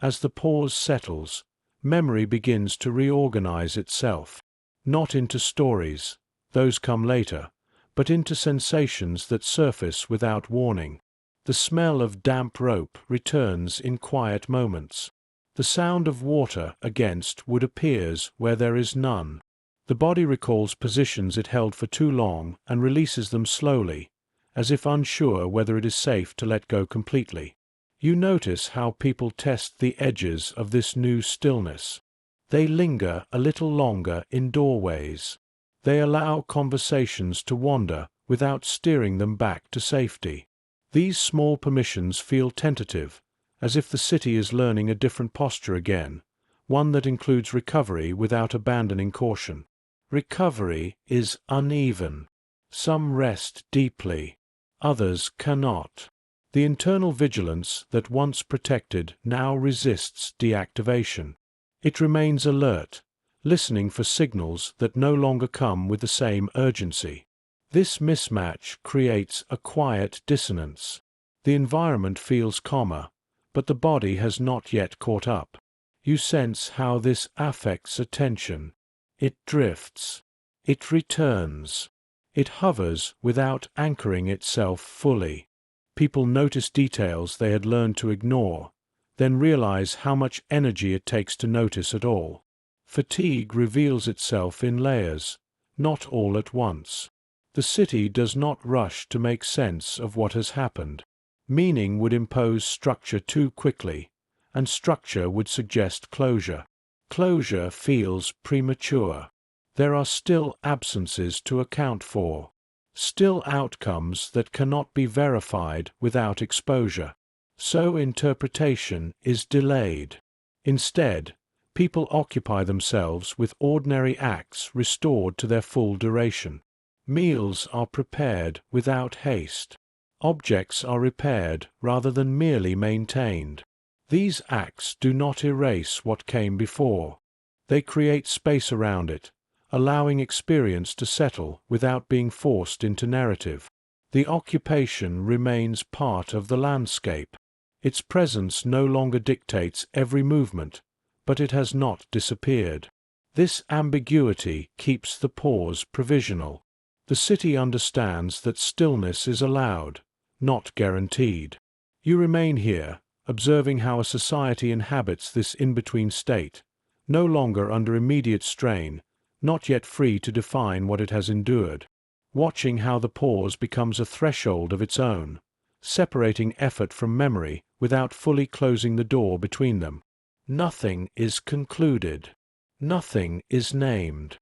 As the pause settles, memory begins to reorganize itself, not into stories, those come later, but into sensations that surface without warning. The smell of damp rope returns in quiet moments. The sound of water against wood appears where there is none. The body recalls positions it held for too long and releases them slowly, as if unsure whether it is safe to let go completely. You notice how people test the edges of this new stillness. They linger a little longer in doorways. They allow conversations to wander without steering them back to safety. These small permissions feel tentative, as if the city is learning a different posture again, one that includes recovery without abandoning caution. Recovery is uneven. Some rest deeply, others cannot. The internal vigilance that once protected now resists deactivation. It remains alert, listening for signals that no longer come with the same urgency. This mismatch creates a quiet dissonance. The environment feels calmer, but the body has not yet caught up. You sense how this affects attention. It drifts. It returns. It hovers without anchoring itself fully. People notice details they had learned to ignore, then realize how much energy it takes to notice at all. Fatigue reveals itself in layers, not all at once. The city does not rush to make sense of what has happened. Meaning would impose structure too quickly, and structure would suggest closure. Closure feels premature. There are still absences to account for. Still outcomes that cannot be verified without exposure. So interpretation is delayed. Instead, people occupy themselves with ordinary acts restored to their full duration. Meals are prepared without haste. Objects are repaired rather than merely maintained. These acts do not erase what came before. They create space around it, allowing experience to settle without being forced into narrative. The occupation remains part of the landscape. Its presence no longer dictates every movement, but it has not disappeared. This ambiguity keeps the pause provisional. The city understands that stillness is allowed, not guaranteed. You remain here, observing how a society inhabits this in-between state, no longer under immediate strain, not yet free to define what it has endured, watching how the pause becomes a threshold of its own, separating effort from memory without fully closing the door between them. Nothing is concluded. Nothing is named.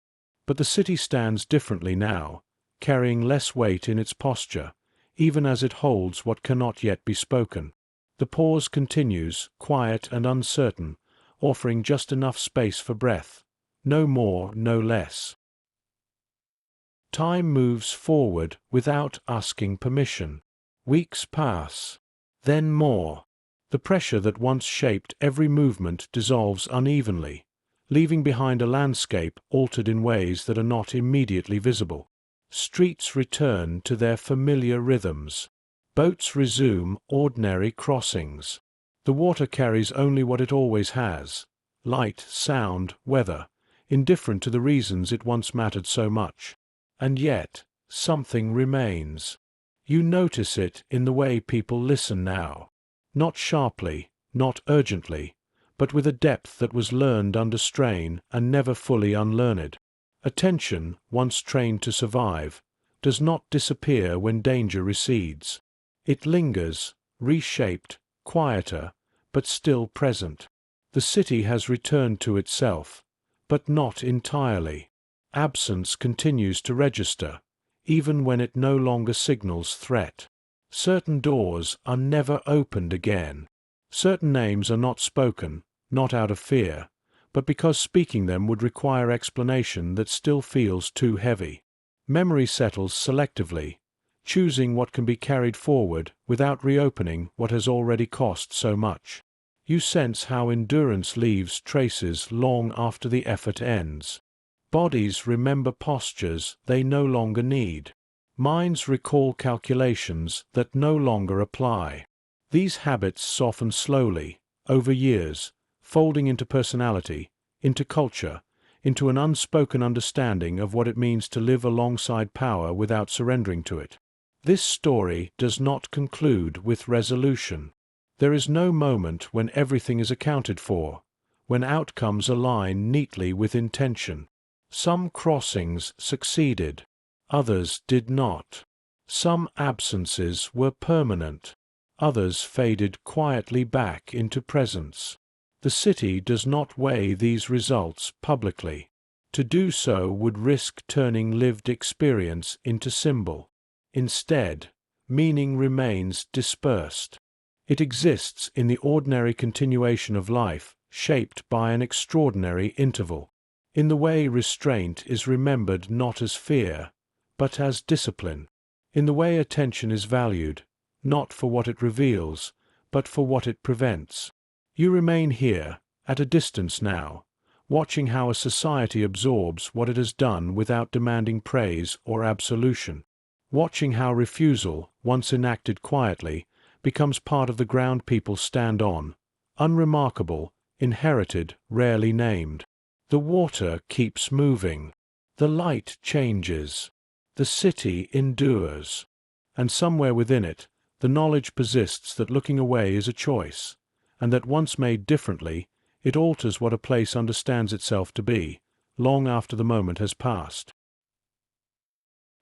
But the city stands differently now, carrying less weight in its posture, even as it holds what cannot yet be spoken. The pause continues, quiet and uncertain, offering just enough space for breath, no more, no less. Time moves forward without asking permission. Weeks pass, then more. The pressure that once shaped every movement dissolves unevenly, leaving behind a landscape altered in ways that are not immediately visible. Streets return to their familiar rhythms. Boats resume ordinary crossings. The water carries only what it always has: light, sound, weather, indifferent to the reasons it once mattered so much. And yet, something remains. You notice it in the way people listen now. Not sharply, not urgently, but with a depth that was learned under strain and never fully unlearned. Attention, once trained to survive, does not disappear when danger recedes. It lingers, reshaped, quieter, but still present. The city has returned to itself, but not entirely. Absence continues to register, even when it no longer signals threat. Certain doors are never opened again. Certain names are not spoken, not out of fear, but because speaking them would require explanation that still feels too heavy. Memory settles selectively, choosing what can be carried forward without reopening what has already cost so much. You sense how endurance leaves traces long after the effort ends. Bodies remember postures they no longer need. Minds recall calculations that no longer apply. These habits soften slowly, over years, folding into personality, into culture, into an unspoken understanding of what it means to live alongside power without surrendering to it. This story does not conclude with resolution. There is no moment when everything is accounted for, when outcomes align neatly with intention. Some crossings succeeded, others did not. Some absences were permanent, others faded quietly back into presence. The city does not weigh these results publicly. To do so would risk turning lived experience into symbol. Instead, meaning remains dispersed. It exists in the ordinary continuation of life, shaped by an extraordinary interval. In the way restraint is remembered not as fear, but as discipline. In the way attention is valued, not for what it reveals, but for what it prevents. You remain here, at a distance now, watching how a society absorbs what it has done without demanding praise or absolution. Watching how refusal, once enacted quietly, becomes part of the ground people stand on, unremarkable, inherited, rarely named. The water keeps moving. The light changes. The city endures. And somewhere within it, the knowledge persists that looking away is a choice, and that once made differently, it alters what a place understands itself to be, long after the moment has passed.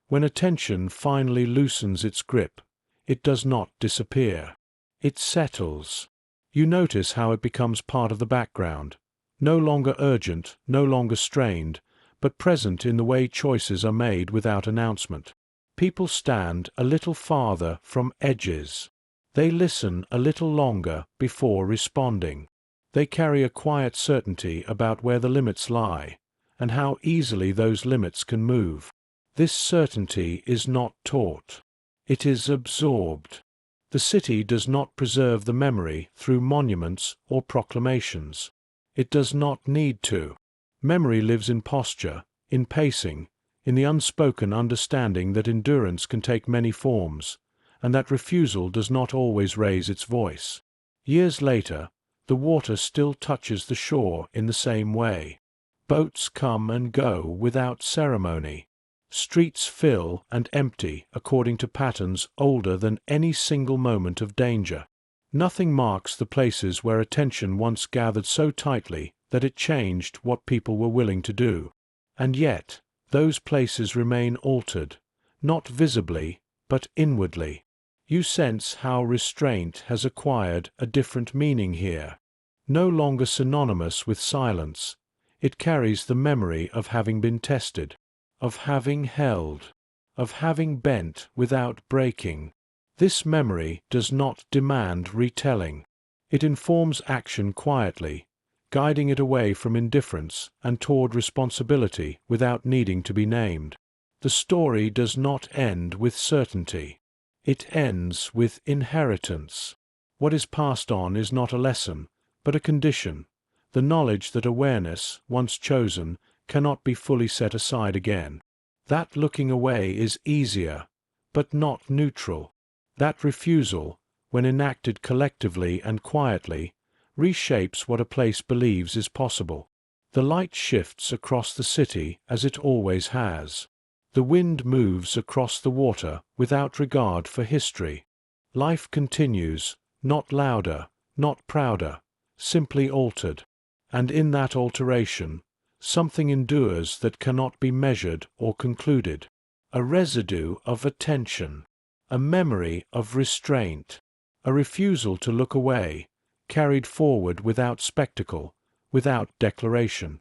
When attention finally loosens its grip, it does not disappear. It settles. You notice how it becomes part of the background, no longer urgent, no longer strained, but present in the way choices are made without announcement. People stand a little farther from edges. They listen a little longer before responding. They carry a quiet certainty about where the limits lie, and how easily those limits can move. This certainty is not taught. It is absorbed. The city does not preserve the memory through monuments or proclamations. It does not need to. Memory lives in posture, in pacing, in the unspoken understanding that endurance can take many forms, and that refusal does not always raise its voice. Years later, the water still touches the shore in the same way. Boats come and go without ceremony. Streets fill and empty according to patterns older than any single moment of danger. Nothing marks the places where attention once gathered so tightly that it changed what people were willing to do. And yet, those places remain altered, not visibly, but inwardly. You sense how restraint has acquired a different meaning here. No longer synonymous with silence, it carries the memory of having been tested, of having held, of having bent without breaking. This memory does not demand retelling. It informs action quietly, guiding it away from indifference and toward responsibility without needing to be named. The story does not end with certainty. It ends with inheritance. What is passed on is not a lesson, but a condition, the knowledge that awareness, once chosen, cannot be fully set aside again. That looking away is easier, but not neutral. That refusal, when enacted collectively and quietly, reshapes what a place believes is possible. The light shifts across the city as it always has. The wind moves across the water without regard for history. Life continues, not louder, not prouder, simply altered. And in that alteration, something endures that cannot be measured or concluded. A residue of attention, a memory of restraint, a refusal to look away, carried forward without spectacle, without declaration.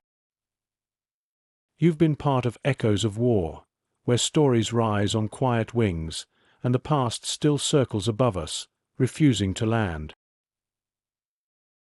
You've been part of echoes of war, where stories rise on quiet wings, and the past still circles above us, refusing to land.